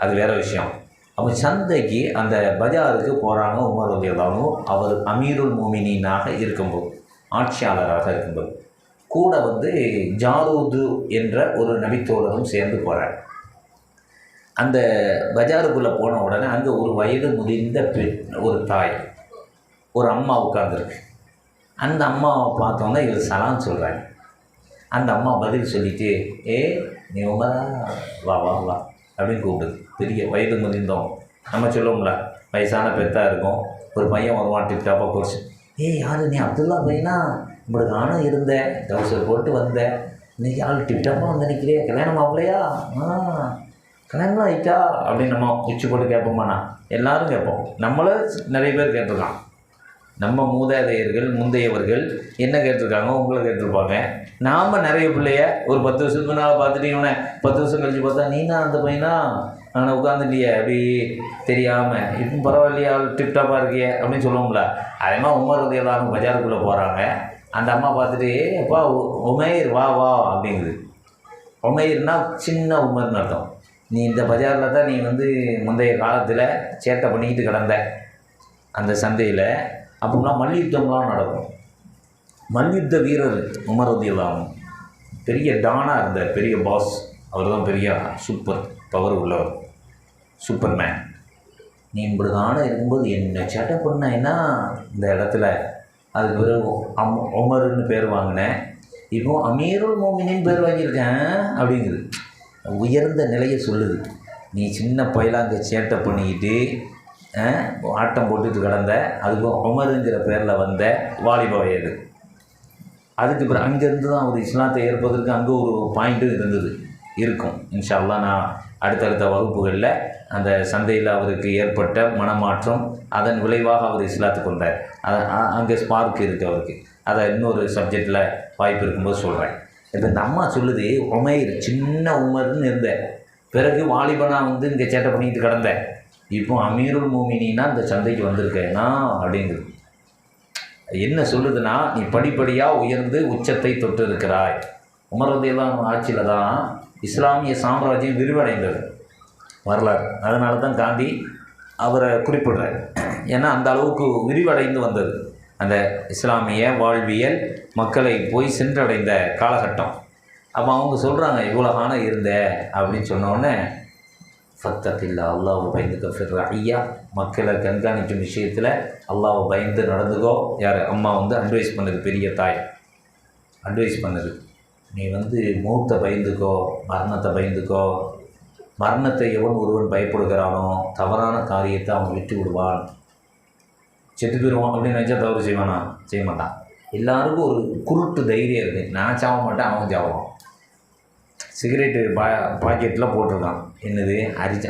அது வேறு விஷயம். அப்போ சந்தைக்கு அந்த பஜாருக்கு போகிறாங்க உமர் ரலியல்லாஹு. அவர் அமீருல் மோமினீனாக இருக்கும்போது, ஆட்சியாளராக இருக்கும்போது, கூட வந்து ஜாலூது என்ற ஒரு நபித்தோழரும் சேர்ந்து போகிறார். அந்த பஜாருக்குள்ளே போன உடனே அங்கே ஒரு வயது முதிர்ந்த ஒரு தாய், ஒரு அம்மா உட்கார்ந்துருக்கு. அந்த அம்மாவை பார்த்தோன்னா இவர் சலாம் சொல்கிறாங்க. அந்த அம்மா பதில் சொல்லிட்டு, நீ உமரா, வா வா வா அப்படின்னு கூப்பிடுது. பெரிய வயது முதிர்ந்தோம். நம்ம சொல்லுவோம்ல, வயசான பெத்தாக இருக்கும். ஒரு பையன் வருவான் டிப்டாப்பாக கோர்ஸ். யார் நீ? அப்துல்லா பையனா? இப்படி நானும் இருந்தேன், டவுசர் போட்டு வந்தேன், இன்றைக்கி ஆள் டிப்டாப்பாக வந்து நிற்கிறே, கல்யாணம் ஆகலையா? கல்யாணம் ஆகிட்டா அப்படின்னு நம்ம உச்சி போட்டு கேட்போமாண்ணா? எல்லோரும் கேட்போம். நம்மள நிறைய பேர் கேட்டிருக்கான். நம்ம மூதாதையர்கள் முந்தையவர்கள் என்ன கேட்டிருக்காங்க, உங்களை கேட்டிருப்பாங்க. நாம் நிறைய பிள்ளைய ஒரு 10 வருஷத்துக்கு முன்னால் பார்த்துட்டு இவனை 10 வருஷம் கழிச்சு பார்த்தா, நீனா அந்த பையனா அவனை உட்காந்துட்டியே அப்படி தெரியாமல், இப்போ பரவாயில்லையா டிப்டாப்பாக இருக்கியே அப்படின்னு சொல்லுவோம்ல. அதே மாதிரி உமர் ரலியல்லாஹு பஜாருக்குள்ளே போகிறாங்க. அந்த அம்மா பார்த்துட்டு, அப்பா உமைர் வா வா அப்படிங்குது. உமைர்னா சின்ன உமர்னு அர்த்தம். நீ இந்த பஜாரில் தான் நீ வந்து முந்தைய காலத்தில் சேட்டை பண்ணிக்கிட்டு கிடந்த அந்த சந்தையில். அப்படின்னா மல்யுத்தம்லாம் நடக்கும். மல்யுத்த வீரர் உமர் ரலியல்லாஹு, பெரிய டானாக இருந்தார், பெரிய பாஸ். அவர் தான் பெரிய சூப்பர் பவர் உள்ளவர், சூப்பர்மேன். நீ இப்படி தானே இருக்கும்போது என்ன சேட்டை பண்ணேன்னா இந்த இடத்துல, அதுக்கு பிறகு உமர்னு பேர் வாங்கினேன், இப்போ அமீருல் மோமினின்னு பேர் வாங்கியிருக்கேன் அப்படிங்குது. உயர்ந்த நிலையை சொல்லுது. நீ சின்ன பையலாக அங்கே சேட்டை பண்ணிக்கிட்டு ஆட்டம் போட்டுட்டு கிடந்த, அதுக்கும் உமருங்கிற பேரில் வந்த வாலிப வயது. அதுக்கு பிறகு அங்கேருந்து தான் ஒரு இஸ்லாத்தை ஏற்பதற்கு அங்கே ஒரு பாயிண்ட்டும் இருக்கும். இன்ஷா அல்லாஹ் நான் அடுத்தடுத்த வகுப்புகளில் அந்த சந்தையில் அவருக்கு ஏற்பட்ட மனமாற்றம், அதன் விளைவாக அவர் இஸ்லாத்துக்கு வந்தார், அங்கே ஸ்பார்க் இருக்குது அவருக்கு. அதை இன்னொரு சப்ஜெக்டில் வாய்ப்பு இருக்கும்போது சொல்கிறேன். இப்போ இந்த அம்மா சொல்லுது, உமைர் சின்ன உமர்னு இருந்தேன், பிறகு வாலிபனாக வந்து இங்கே சேட்டை பண்ணிக்கிட்டு கிடந்தேன், இப்போ அமீருல் மோமினின்னா இந்த சந்தைக்கு வந்திருக்கேன்னா அப்படிங்குது. என்ன சொல்லுதுன்னா, நீ படிப்படியாக உயர்ந்து உச்சத்தை தொட்டு இருக்கிறாய். உமர் ரலியல்லாஹு ஆட்சியில் தான் இஸ்லாமிய சாம்ராஜ்யம் விரிவடைந்தது வரலாறு. அதனால தான் காந்தி அவரை குறிப்பிடுறார். ஏன்னா அந்த அளவுக்கு விரிவடைந்து வந்தது அந்த இஸ்லாமிய வாழ்வியல், மக்களை போய் சென்றடைந்த காலகட்டம். அப்போ அவங்க சொல்கிறாங்க, இவ்வளோ காலம் இருந்த அப்படின்னு சொன்னோடனே, ஃபத்தகில்லா, அல்லாஹ்வை பயந்துக்க, ஃபிர் ஐயா, மக்களை கண்காணிக்கும் விஷயத்தில் அல்லாஹ்வை பயந்து நடந்துக்கோ. யார்? அம்மா வந்து அட்வைஸ் பண்ணுது, பெரிய தாய் அட்வைஸ் பண்ணுது. நீ வந்து மௌத்தை பயந்துக்கோ, மரணத்தை பயந்துக்கோ. மரணத்தை எவன் ஒருவன் பயப்படுகிறானோ தவறான காரியத்தை அவன் விட்டு விடுவான், செத்து போயிடுவான் அப்படின்னு நினச்சா தவறு செய்வானா? செய்ய மாட்டான். எல்லாருக்கும் ஒரு குருட்டு தைரியம் இருக்குது. நான் சாக மாட்டேன், அவன் சாவான். சிகரெட்டு பாக்கெட்டில் போட்டிருக்கான். என்னது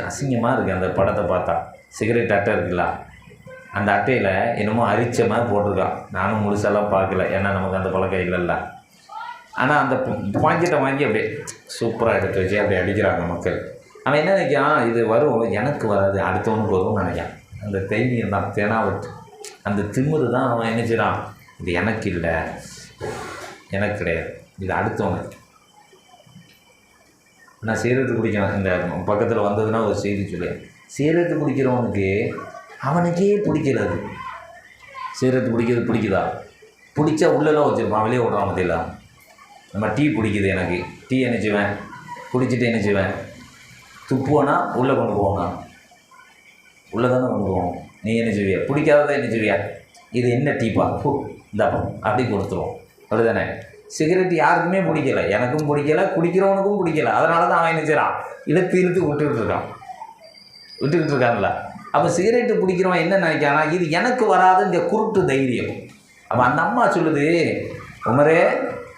அசிங்கமாக இருக்குது அந்த படத்தை பார்த்தா. சிகரெட் அட்டை இருக்குல்ல, அந்த அட்டையில் என்னமோ அரிச்ச மாதிரி போட்டிருக்கான். நானும் முழுசெல்லாம் பார்க்கல, ஏன்னா நமக்கு அந்த பழக்கம் இல்லைல்ல. ஆனால் அந்த பாக்கெட்டை வாங்கி அப்படியே சூப்பராக எடுத்து வச்சு அப்படி அடிக்கிறாங்க மக்கள். அவன் என்ன நினைக்கான், இது வரும், எனக்கு வராது, அடுத்தவனுக்கு வரும்னு நினைக்கான். அந்த தைரியம் தான், தேனாவட்டு அந்த திமிரு தான் அவன் என்ன செய்கிறான், இது எனக்கு இல்லை, எனக்கு கிடையாது. இது அடுத்தவங்க. நான் சிகரெட்டு குடிக்கிறேன், இந்த பக்கத்தில் வந்ததுன்னா ஒரு செய்தி சொல்லி, சிகரெட்டு குடிக்கிறவனுக்கு அவனுக்கே பிடிக்கிறது. சிகரெட்டு பிடிக்கிறது பிடிக்குதா? பிடிச்சா உள்ளெல்லாம் வச்சுருப்பான், வெளியே விட்றான். மத்தியில் நம்ம டீ பிடிக்குது, எனக்கு டீ நினச்சிவேன், குடிச்சிட்டு நினச்சிவேன், துப்புவேனா உள்ளே கொண்டு போவோம்னா உள்ளே தானே கொண்டு போவோம். நீ என்ன செய்வியா? பிடிக்காததை என்ன செய்வியா? இது என்ன டீப்பா இந்த அப்படி கொடுத்துருவோம். அப்படி தானே? சிகரெட் யாருக்குமே பிடிக்கலை, எனக்கும் பிடிக்கலை, குடிக்கிறவனுக்கும் பிடிக்கலை. அதனால தான் அவன் என்ன செய்கிறான், இழுத்து விட்டுக்கிட்டு இருக்கான்ல. அப்போ சிகரெட்டு பிடிக்கிறவன் என்ன நினைக்கானா, இது எனக்கு வராது இந்த குருட்டு தைரியம். அப்போ அந்த அம்மா சொல்லுது, உமரே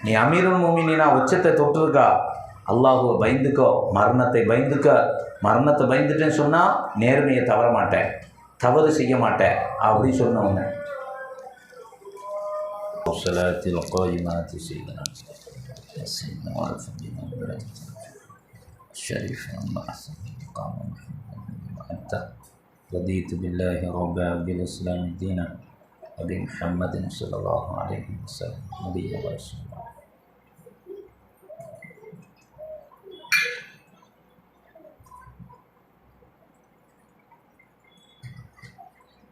நீ அமீருல் மோமினா உச்சத்தை தொட்டிருக்கா, அல்லாஹுவை பயந்துக்கோ, மரணத்தை பயந்துட்டேன்னு சொன்னால் நேர்மையை தவற மாட்டேன், தவறு செய்ய மாட்டேன் அப்படின்னு சொன்னவங்க. رضيت بالله ربا وبالإسلام دينا وبمحمد صلى الله عليه وسلم نبيا ورسولا.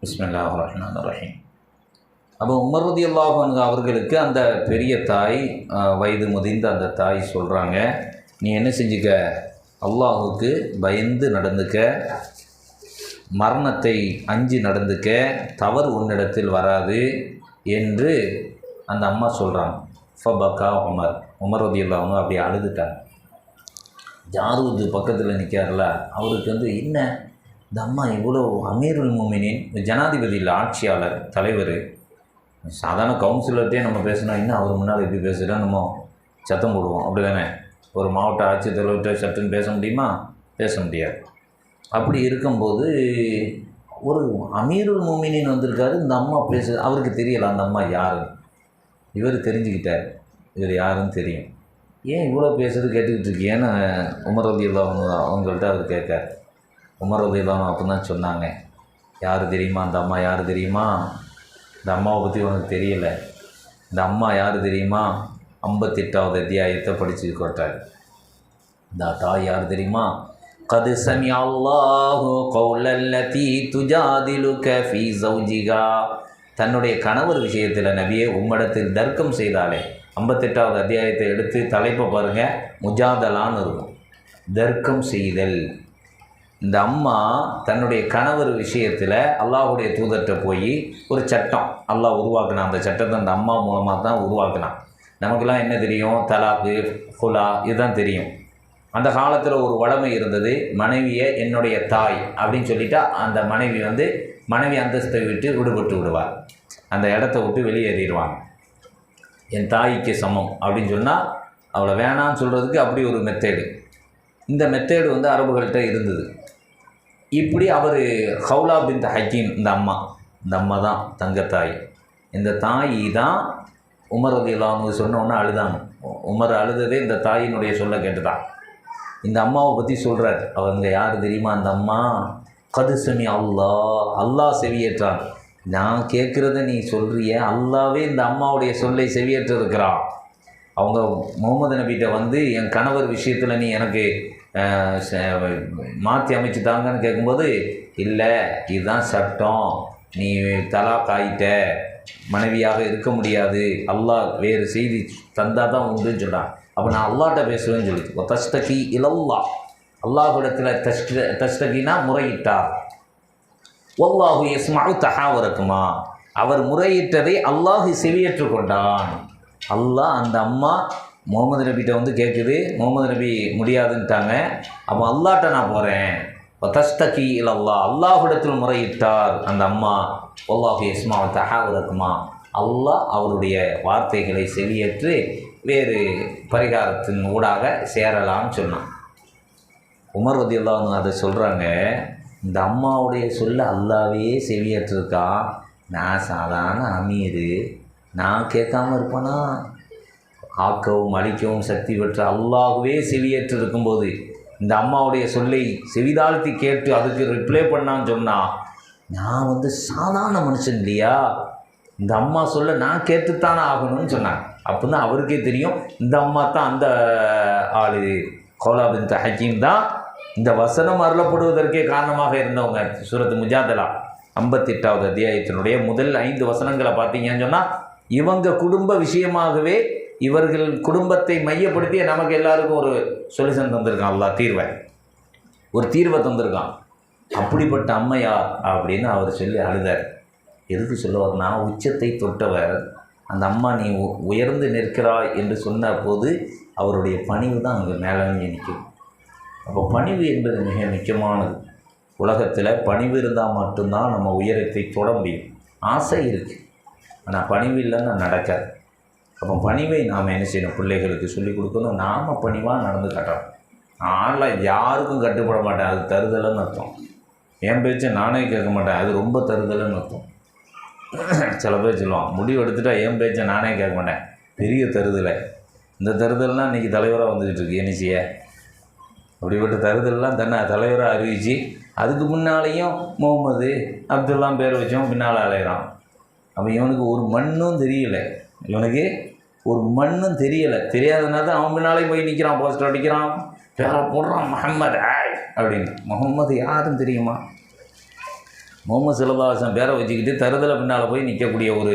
பிஸ்மில்லாஹிர் ரஹ்மானிர் ரஹீம். அப்போ உமர் ரலியல்லாஹு அன்ஹு அவர்களுக்கு அந்த பெரிய தாய், வயது முதிர்ந்த அந்த தாய் சொல்கிறாங்க, நீ என்ன செஞ்சுக்க, அல்லாஹுக்கு பயந்து நடந்துக்க, மரணத்தை அஞ்சி நடந்துக்க, தவறு உன்னிடத்தில் வராது என்று அந்த அம்மா சொல்கிறாங்க. ஃபபக்கா உமர் ரலியல்லாஹு அன்ஹு அப்படி அழுதுட்டாங்க. ஜாரூத் பக்கத்தில் நிற்கார்ல, அவருக்கு என்ன இந்த அம்மா இவ்வளோ அமீருல் மோமினின், ஜனாதிபதி இல்லை, ஆட்சியாளர், தலைவர், சாதாரண கவுன்சிலர்கிட்டே நம்ம பேசினா இன்னும் அவர் முன்னால் எப்படி பேசுகிறோம், நம்ம சத்தம் போடுவோம். அப்படி தானே? ஒரு மாவட்ட ஆட்சித்தலைவர்கிட்ட சட்டுன்னு பேச முடியுமா? பேச முடியாது. அப்படி இருக்கும்போது ஒரு அமீருல் மோமினின் வந்திருக்காரு, இந்த அம்மா அவருக்கு தெரியலை அந்த அம்மா யார். இவர் தெரிஞ்சுக்கிட்டார் இவர் யாருன்னு தெரியும். ஏன் இவ்வளோ பேசுறது கேட்டுக்கிட்டு இருக்கேன்னு உமர் ரலியல்லாஹு அன்ஹு அவங்கள்ட்ட அவர் கேட்கார். உமர் ரலியல்லாஹு அன்ஹு அப்போ தான் சொன்னாங்க, யார் தெரியுமா அந்த அம்மா? யார் தெரியுமா? இந்த அம்மாவை பற்றி உனக்கு தெரியலை. இந்த அம்மா யார் தெரியுமா? 58வது அத்தியாயத்தை படித்து கொட்டார். இந்த தாய் யார் தெரியுமா? கது சமி அல்லாஹு கௌலல்லதி துஜாதிலுக ஃபீ ஜௌஜிகா. தன்னுடைய கணவர் விஷயத்தில் நபியே உம்மிடத்தில் தர்க்கம் செய்தாலே, 58வது அத்தியாயத்தை எடுத்து தலைப்பை பாருங்கள், முஜாதலான்னு இருக்கும், தர்க்கம் செய்தல். இந்த அம்மா தன்னுடைய கணவர் விஷயத்தில் அல்லாஹுடைய தூதர்கிட்ட போய் ஒரு சட்டம் அல்லாஹ் உருவாக்கினான். அந்த சட்டத்தை அந்த அம்மா மூலமாக தான் உருவாக்கினான். நமக்கெல்லாம் என்ன தெரியும்? தலாக்கு, ஹுலா, இதுதான் தெரியும். அந்த காலத்தில் ஒரு வழமை இருந்தது, மனைவியை என்னுடைய தாய் அப்படின்னு சொல்லிட்டா அந்த மனைவி அந்தஸ்தை விட்டு விடுபட்டு விடுவார், அந்த இடத்த விட்டு வெளியேறிடுவாங்க. என் தாய்க்கு சமம் அப்படின்னு சொன்னால் அவளை வேணான்னு சொல்கிறதுக்கு அப்படி ஒரு மெத்தேடு. இந்த மெத்தேடு அரபுகள்கிட்ட இருந்தது. இப்படி அவர் ஹவுலா பின்த் ஹக்கீம், இந்த அம்மா தான் தங்கத்தாய். இந்த தாய் தான் உமர் ரலியல்லாஹு அன்ஹு சொன்ன உடனே அழுதாங்க. உமர் அழுததே இந்த தாயினுடைய சொல்ல கேட்டுதான். இந்த அம்மாவை பற்றி சொல்கிறார். அவங்க யார் தெரியுமா? அந்த அம்மா கது சமி அல்லாஹ் செவியேற்றான். நான் கேட்குறத நீ சொல்கிறிய, அல்லாவே இந்த அம்மாவுடைய சொல்லை செவியேற்று இருக்கிறான். அவங்க முகமது நபிகிட்ட என் கணவர் விஷயத்தில் நீ எனக்கு மாற்றி அமைச்சுட்டாங்கன்னு கேட்கும்போது, இல்லை இதுதான் சட்டம், நீ தலாக் ஆயிட்ட, மனைவியாக இருக்க முடியாது, அல்லாஹ் வேறு செய்தி தந்தால் தான் உண்டுன்னு சொன்னான். அப்போ நான் அல்லாஹ்ட்ட பேசுவேன்னு சொல்லிட்டு தஸ்தகி இலல்லா, அல்லாஹ்விடத்தில் தஸ்தகினா முறையிட்டார். வல்லாஹு யஸ்மஉ தஹாவரக்குமா, அவர் முறையிட்டதை அல்லாஹ் செவியேற்று கொண்டான். அல்லாஹ் அந்த அம்மா முகமது நபிகிட்ட கேட்குது, முகமது நபி முடியாதுன்ட்டாங்க. அப்போ அல்லாஹ்ட்ட நான் போகிறேன். தஸ்தகி இலல்லா, அல்லாஹ்விடத்தில் முறையிட்டார் அந்த அம்மா. வல்லாஹு யஸ்மஉ தஹாவரக்குமா, அல்லாஹ் அவருடைய வார்த்தைகளை செவியேற்று வேறு பரிகாரத்தின் ஊடாக சேரலாம்னு சொன்னான். உமர் ரலியல்லாஹு அன்ஹு அதை சொல்கிறாங்க. இந்த அம்மாவுடைய சொல்ல அல்லாவே செவியேற்றிருக்கா, நான் சாதாரண அமீரு, நான் கேட்காம இருப்பேனா? ஆக்கவும் அழிக்கவும் சக்தி பெற்ற அல்லாஹ்வே செவியேற்று இருக்கும்போது இந்த அம்மாவுடைய சொல்லை செவிதாழ்த்தி கேட்டு அதுக்கு ரிப்ளை பண்ணான்னு சொன்னால், நான் சாதாரண மனுஷன் இல்லையா, இந்த அம்மா சொல்ல நான் கேட்டுத்தானே ஆகணும்னு சொன்னாங்க. அப்போ தான் அவருக்கே தெரியும் இந்த அம்மா தான் அந்த ஆள், கௌலா பின்த் ஹக்கீம் தான் இந்த வசனம் அருளப்படுவதற்கே காரணமாக இருந்தவங்க. சூரத்து முஜாதலா 58வது அத்தியாயத்தினுடைய முதல் 5 வசனங்களை பார்த்தீங்கன்னு சொன்னால் இவங்க குடும்ப விஷயமாகவே இவர்கள் குடும்பத்தை மையப்படுத்தி நமக்கு எல்லாருக்கும் ஒரு சொல்யூஷன் தந்திருக்கான். அல்லாஹ் ஒரு தீர்வை தந்திருக்கான். அப்படிப்பட்ட அம்மையார் அப்படின்னு அவர் சொல்லி அழுதார். எதுக்கு சொல்லுவார்னா, உச்சத்தை தொட்டவர் அந்த அம்மா நீ உயர்ந்து நிற்கிறாய் என்று சொன்ன போது அவருடைய பணிவு தான் அங்கே மேலே நிற்கும். அப்போ பணிவு என்பது மிக முக்கியமானது. உலகத்தில் பணிவு இருந்தால் மட்டும்தான் நம்ம உயரத்தை தொட முடியும். ஆசை இருக்குது, ஆனால் பணிவு இல்லைன்னு நடக்காது. அப்போ பணிவை நாம் என்ன செய்யணும், பிள்ளைகளுக்கு சொல்லிக் கொடுக்கணும். நாம் பணிவாக நடந்து காட்டணும். நான்லாம் யாருக்கும் கட்டுப்பட மாட்டேன், அது தருதலைன்னு அர்த்தம். என் பேச்சை நானே கேட்க மாட்டேன், அது ரொம்ப தருதலைன்னு அர்த்தம். சில பேர் சொல்லுவான், முடிவு எடுத்துட்டா என் பேச்சை நானே கேட்க மாட்டேன், பெரிய தருதலை. இந்த தருதல்லாம் இன்றைக்கி தலைவராக வந்துக்கிட்டு இருக்கு என்சிய. அப்படிப்பட்ட தருதல்லாம் தன்னை தலைவராக அறிவித்து அதுக்கு முன்னாலேயும் முகமது அப்துல்லாம் பேர் வச்சோம் பின்னால் அலையிறான். அப்போ இவனுக்கு ஒரு மண்ணும் தெரியலை, தெரியாதனால தான் அவன் பின்னாலே போய் நிற்கிறான், போஸ்டர் அடிக்கிறான், பேரை போடுறான் முஹம்மது அப்படின்னு. முகம்மது யாரும் தெரியுமா? முகமது ஸல்லல்லாஹு அலைஹி வஸல்லம் பேரை வச்சுக்கிட்டு தருதலை பின்னால் போய் நிற்கக்கூடிய ஒரு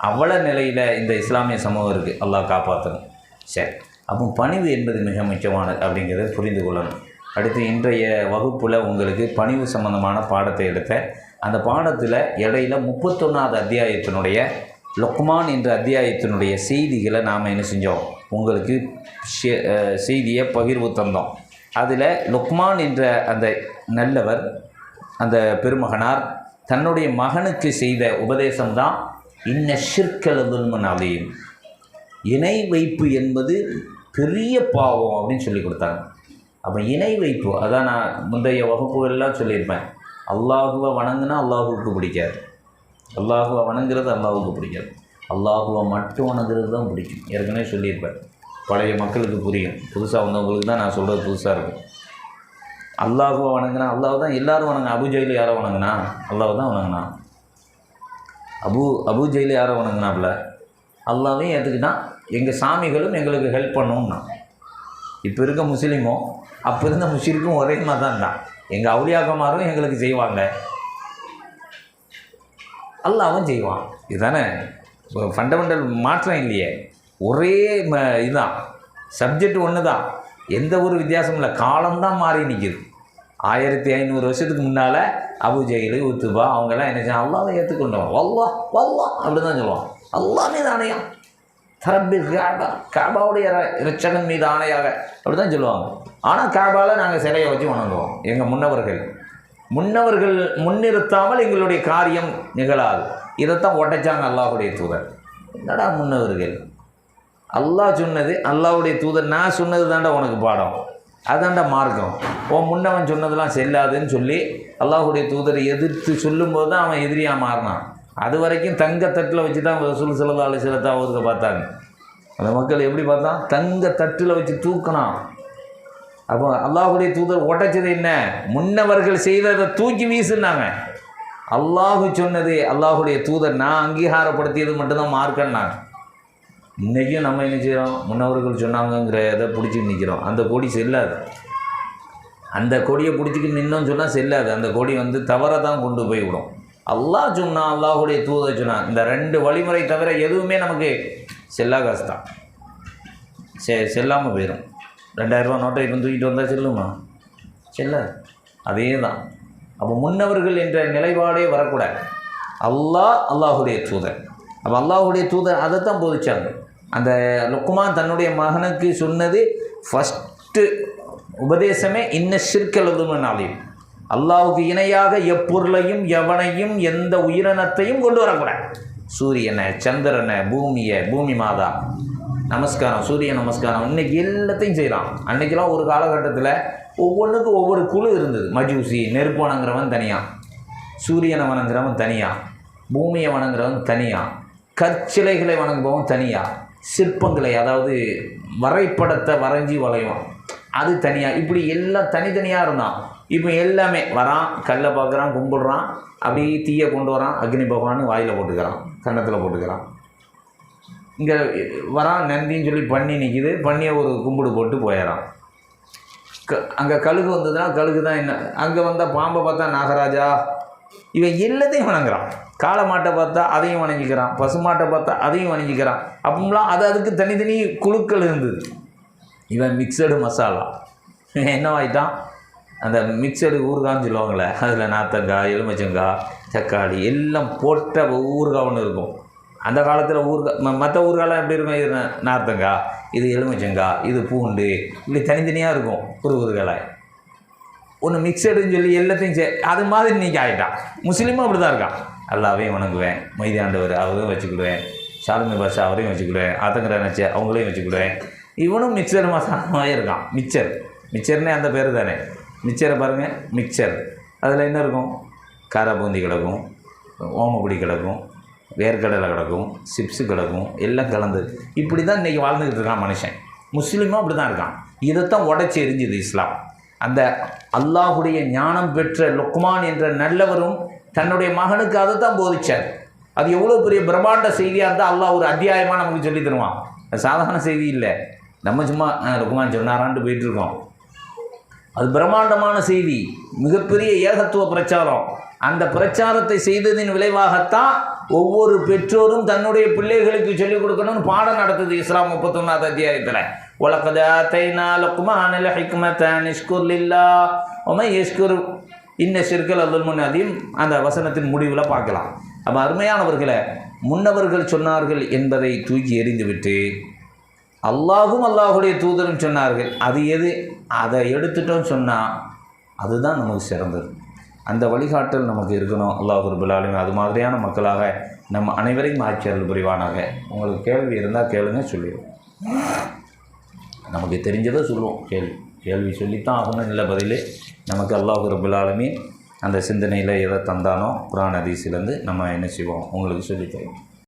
அவல நிலையில் இந்த இஸ்லாமிய சமூகம் இருக்குது. அல்லாஹ் காப்பாற்றணும். சரி, அப்போ பணிவு என்பது மிக முக்கியமானது அப்படிங்கிறத புரிந்து கொள்ளணும். அடுத்து இன்றைய வகுப்பில் உங்களுக்கு பணிவு சம்பந்தமான பாடத்தை எடுத்தேன். அந்த பாடத்தில் இடையில 31வது அத்தியாயத்தினுடைய லுக்மான் என்ற அத்தியாயத்தினுடைய செய்திகளை நாம் என்ன செஞ்சோம், உங்களுக்கு செய்தியை பகிர்வு தந்தோம். அதில் லுக்மான் என்ற அந்த நல்லவர், அந்த பெருமகனார் தன்னுடைய மகனுக்கு செய்த உபதேசம்தான் இன்ன ஷிர்கல் துல்முன் அதீம், இணை வைப்பு என்பது பெரிய பாவம் அப்படின்னு சொல்லி கொடுத்தாங்க. அப்போ இணை வைப்பு, அதான் நான் முந்தைய வகுப்புகளெல்லாம் சொல்லியிருப்பேன். அல்லாஹுவை வணங்குனா அல்லாஹுவுக்கு பிடிக்காது, அல்லாஹுவை வணங்குறது அல்லாஹுக்கு பிடிக்காது, அல்லாஹுவை மட்டும் வணங்குறது தான் பிடிக்கும். ஏற்கனவே சொல்லியிருப்பேன், பழைய மக்களுக்கு புரியும், புதுசாக வந்தவங்களுக்கு தான் நான் சொல்கிறது புதுசாக இருக்கும். அல்லாஹுவை வணங்கினா அல்லாஹ் தான் எல்லோரும் வணங்க. அபுஜெயில் யாரை வணங்கினா? அல்லாஹ் தான் வணங்கினா. அபுஜெயில் யாரை வணங்கினாப்புல? அல்லாஹ்வையும் ஏற்றுக்கிட்டான். எங்கள் சாமிகளும் எங்களுக்கு ஹெல்ப் பண்ணணும்னா. இப்போ இருக்க முஸ்லீமும் அப்போ இருந்த முஸ்லிக்கும் ஒரே மாதிரி தான் இருந்தான். எங்கள் அவுலியாக்கமாரும் எங்களுக்கு செய்வாங்க, அல்லாஹ்வும் செய்வான். இதுதானே ஃபண்டமெண்டல் மாற்றம் இல்லையே, ஒரே இதுதான், சப்ஜெக்ட் ஒன்று தான், எந்த ஒரு வித்தியாசமும் இல்லை. காலம்தான் மாறி நிற்கிது. 1500 வருஷத்துக்கு முன்னால் அபுஜெயில் உத்துபா அவங்கெல்லாம் என்ன செய்ய, அல்லாஹ்வை ஏற்றுக்கொண்டோம், வல்லாஹ் வல்லாஹ் அப்படி தான் சொல்லுவான். அல்லாஹ் மீது ஆணையம், தரப்பில் காபாவுடைய இரட்சகன் மீது ஆணையாக அப்படி தான் சொல்லுவாங்க. ஆனால் காபாவில் நாங்கள் சிலையை வச்சு வணங்குவோம். எங்கள் முன்னவர்கள் முன்னிறுத்தாமல் எங்களுடைய காரியம் நிகழாது. இதைத்தான் உடைச்சாங்க அல்லாஹுடைய தூதர். என்னடா முன்னவர்கள், அல்லாஹ் சொன்னது, அல்லாஹுடைய தூதர் நான் சொன்னது தாண்டா உனக்கு பாடம், அதாண்டா மார்க்கம். முன்னவன் சொன்னதெல்லாம் செல்லாதுன்னு சொல்லி அல்லாஹுடைய தூதரை எதிர்த்து சொல்லும்போது தான் அவன் எதிரியாக மாறினான். அது வரைக்கும் தங்கத்தட்டில் வச்சு தான் ரசூல் ஸல்லல்லாஹு அலைஹி வஸல்லம் அவருக்கு பார்த்தாங்க. அந்த மக்கள் எப்படி பார்த்தான்? தங்கத்தட்டில் வச்சு தூக்கினான். அப்போ அல்லாஹுடைய தூதர் உடைச்சது என்ன? முன்னவர்கள் செய்ததை தூக்கி வீசுனாங்க. அல்லாஹு சொன்னது, அல்லாஹுடைய தூதர் நான் அங்கீகாரப்படுத்தியது மட்டும்தான் மார்க்கன்னாங்க. இன்றைக்கும் நம்ம என்ன செய்கிறோம், முன்னவர்கள் சொன்னாங்கங்கிற இதை பிடிச்சி நிற்கிறோம். அந்த கொடி செல்லாது. அந்த கொடியை பிடிச்சிக்கிட்டு நின்னோன்னு சொன்னால் செல்லாது. அந்த கொடி தவறை தான் கொண்டு போய் விடும். அல்லாஹ் சொன்னான், அல்லாஹுடைய தூதர் சொன்னான், இந்த 2 வழிமுறை தவிர எதுவுமே நமக்கு செல்லா காசு தான். செல்லாமல் போயிடும். 2000 ரூபா நோட்டை இப்போ தூக்கிட்டு வந்தால் செல்லுமா? செல்லாது. அதே தான். அப்போ முன்னவர்கள் என்ற நிலைப்பாடே வரக்கூடாது. அல்லாஹுடைய தூதர். அப்போ அல்லாஹுடைய தூதர் அதை தான் போதிச்சாங்க. அந்த லுக்மான் தன்னுடைய மகனுக்கு சொன்னது ஃபஸ்ட்டு உபதேசமே இன்ன ஷிர்கல் துல்முன் அதீம், அல்லாஹுக்கு இணையாக எப்பொருளையும் எவனையும் எந்த உயிரினத்தையும் கொண்டு வரக்கூடாது. சூரியனை, சந்திரனை, பூமி மாதா நமஸ்காரம், சூரிய நமஸ்காரம், இன்றைக்கி எல்லாத்தையும் செய்கிறான். அன்றைக்கெல்லாம் ஒரு காலகட்டத்தில் ஒவ்வொன்றுக்கும் ஒவ்வொரு குழு இருந்தது. மஜூசி, நெருப்பு வணங்குறவன் தனியாக, சூரியனை வணங்குறவன் தனியாக, பூமியை வணங்குறவன் தனியாக, கற்சிலைகளை வணங்குபவன் தனியாக, சிற்பங்களை அதாவது வரைபடத்தை வரைஞ்சி வளைவான் அது தனியாக, இப்படி எல்லாம் தனித்தனியாக இருந்தான். இப்போ எல்லாமே வரான், கல்லை பார்க்குறான், கும்பிடுறான், அப்படியே தீயை கொண்டு வரான், அக்னி பகவான் வாயில் போட்டுக்கிறான், கன்னத்தில் போட்டுக்கிறான். இங்கே வரான் நந்தின்னு சொல்லி பண்ணி நிற்கிது, பண்ணியை ஒரு கும்பிடு போட்டு போயிடறான். அங்கே கழுகு வந்ததுன்னா கழுகு தான் என்ன, அங்கே வந்தால் பாம்பை பார்த்தா நாகராஜா, இவன் எல்லாத்தையும் வணங்குறான். காளை மாட்டை பார்த்தா அதையும் வணங்கிக்கிறான், பசுமாட்டை பார்த்தா அதையும் வணங்கிக்கிறான். அப்படின்லாம் அதுக்கு தனித்தனி குழுக்கள் இருந்தது. இவன் மிக்சடு மசாலா என்னவாயிட்டான், அந்த மிக்சடு ஊறுகான்னு சொல்லுவாங்களே, அதில் நார்த்தங்காய், எலுமிச்சங்காய், தக்காளி எல்லாம் போட்ட ஊறுகாய் ஒன்று இருக்கும். அந்த காலத்தில் ஊறுகாய் மற்ற ஊறுகாயெலாம் எப்படி இருக்கும், இது நார்த்தங்காய், இது எலுமிச்சங்காய், இது பூண்டு, இப்படி தனித்தனியாக இருக்கும். ஊறுகாய் ஒன்று மிக்சடுன்னு சொல்லி எல்லாத்தையும் அது மாதிரி இன்றைக்கி ஆகிட்டான். முஸ்லீமும் அப்படி தான் இருக்கான். அல்லாவையும் வணங்குவேன், மைதாண்டவர் அவரையும் வச்சுக்கிடுவேன், ஷாலுமி பாஷா அவரையும் வச்சுக்கிடுவேன், ஆத்தங்கரை நச்சு அவங்களையும் வச்சுக்கிடுவேன். இவனும் மிக்சர் மசாலாவே இருக்கான். மிக்சர்னே அந்த பேர் தானே. மிக்சரை பாருங்கள், மிக்சர் அதில் என்ன இருக்கும், காரா பூந்தி கிடக்கும், ஓமப்பொடி கிடக்கும், வேர்க்கடலை கிடக்கும், சிப்ஸு கிடக்கும், எல்லாம் கலந்தது. இப்படி தான் இன்றைக்கி வாழ்ந்துக்கிட்டு இருக்கான் மனுஷன். முஸ்லீமும் அப்படி தான் இருக்கான். இதைத்தான் உடச்சி எரிஞ்சுது இஸ்லாம். அந்த அல்லாஹுடைய ஞானம் பெற்ற லுக்மான் என்ற நல்லவரும் தன்னுடைய மகனுக்கு அதை தான் போதிச்சார். அது எவ்வளோ பெரிய பிரம்மாண்ட செய்தியாக இருந்தால் அல்லாஹ் ஒரு அத்தியாயமாக நமக்கு சொல்லி தருவான். அது சாதாரண செய்தி இல்லை. நம்ம சும்மா லுக்மான் சொன்னாரான்ட்டு போயிட்டுருக்கோம். அது பிரம்மாண்டமான செய்தி, மிகப்பெரிய ஏகத்துவ பிரச்சாரம். அந்த பிரச்சாரத்தை செய்ததின் விளைவாகத்தான் ஒவ்வொரு பெற்றோரும் தன்னுடைய பிள்ளைகளுக்கு சொல்லிக் கொடுக்கணும்னு பாடம் நடத்துது இஸ்லாம் 31வது அத்தியாயத்தில். وَلَقَدْ آتَيْنَا لُقْمَانَ الْحِكْمَةَ أَنِ اشْكُرْ لِلَّهِ وَمَنْ يَشْكُرْ إِنَّ الشِّرْكَ لَظُلْمٌ عَظِيمٌ அந்த வசனத்தின் முடிவில் பார்க்கலாம். அப்போ அருமையானவர்களை, முன்னவர்கள் சொன்னார்கள் என்பதை தூக்கி எறிந்துவிட்டு அல்லாஹும் அல்லாஹுடைய தூதரும் சொன்னார்கள், அது எது, அதை எடுத்துட்டோன்னு சொன்னால் அதுதான் நமக்கு சிறந்தது. அந்த வழிகாட்டல் நமக்கு இருக்கணும். அல்லாஹ் ரப்பல் ஆலமீன் அது மாதிரியான மக்களாக நம்ம அனைவரையும் ஆட்சி அருள் புரிவானாக. உங்களுக்கு கேள்வி இருந்தால் கேளுங்க, சொல்லிடுவோம். நமக்கு தெரிஞ்சதை சொல்லுவோம். கேள்வி சொல்லித்தான் ஆகணும். இல்லை பதிலே நமக்கு அல்லாஹ் ரப்பல் ஆலமீன் அந்த சிந்தனையில் எதை தந்தானோ குர்ஆன் ஹதீஸிலேருந்து நம்ம என்ன செய்வோம் உங்களுக்கு சொல்லித்தரோம்.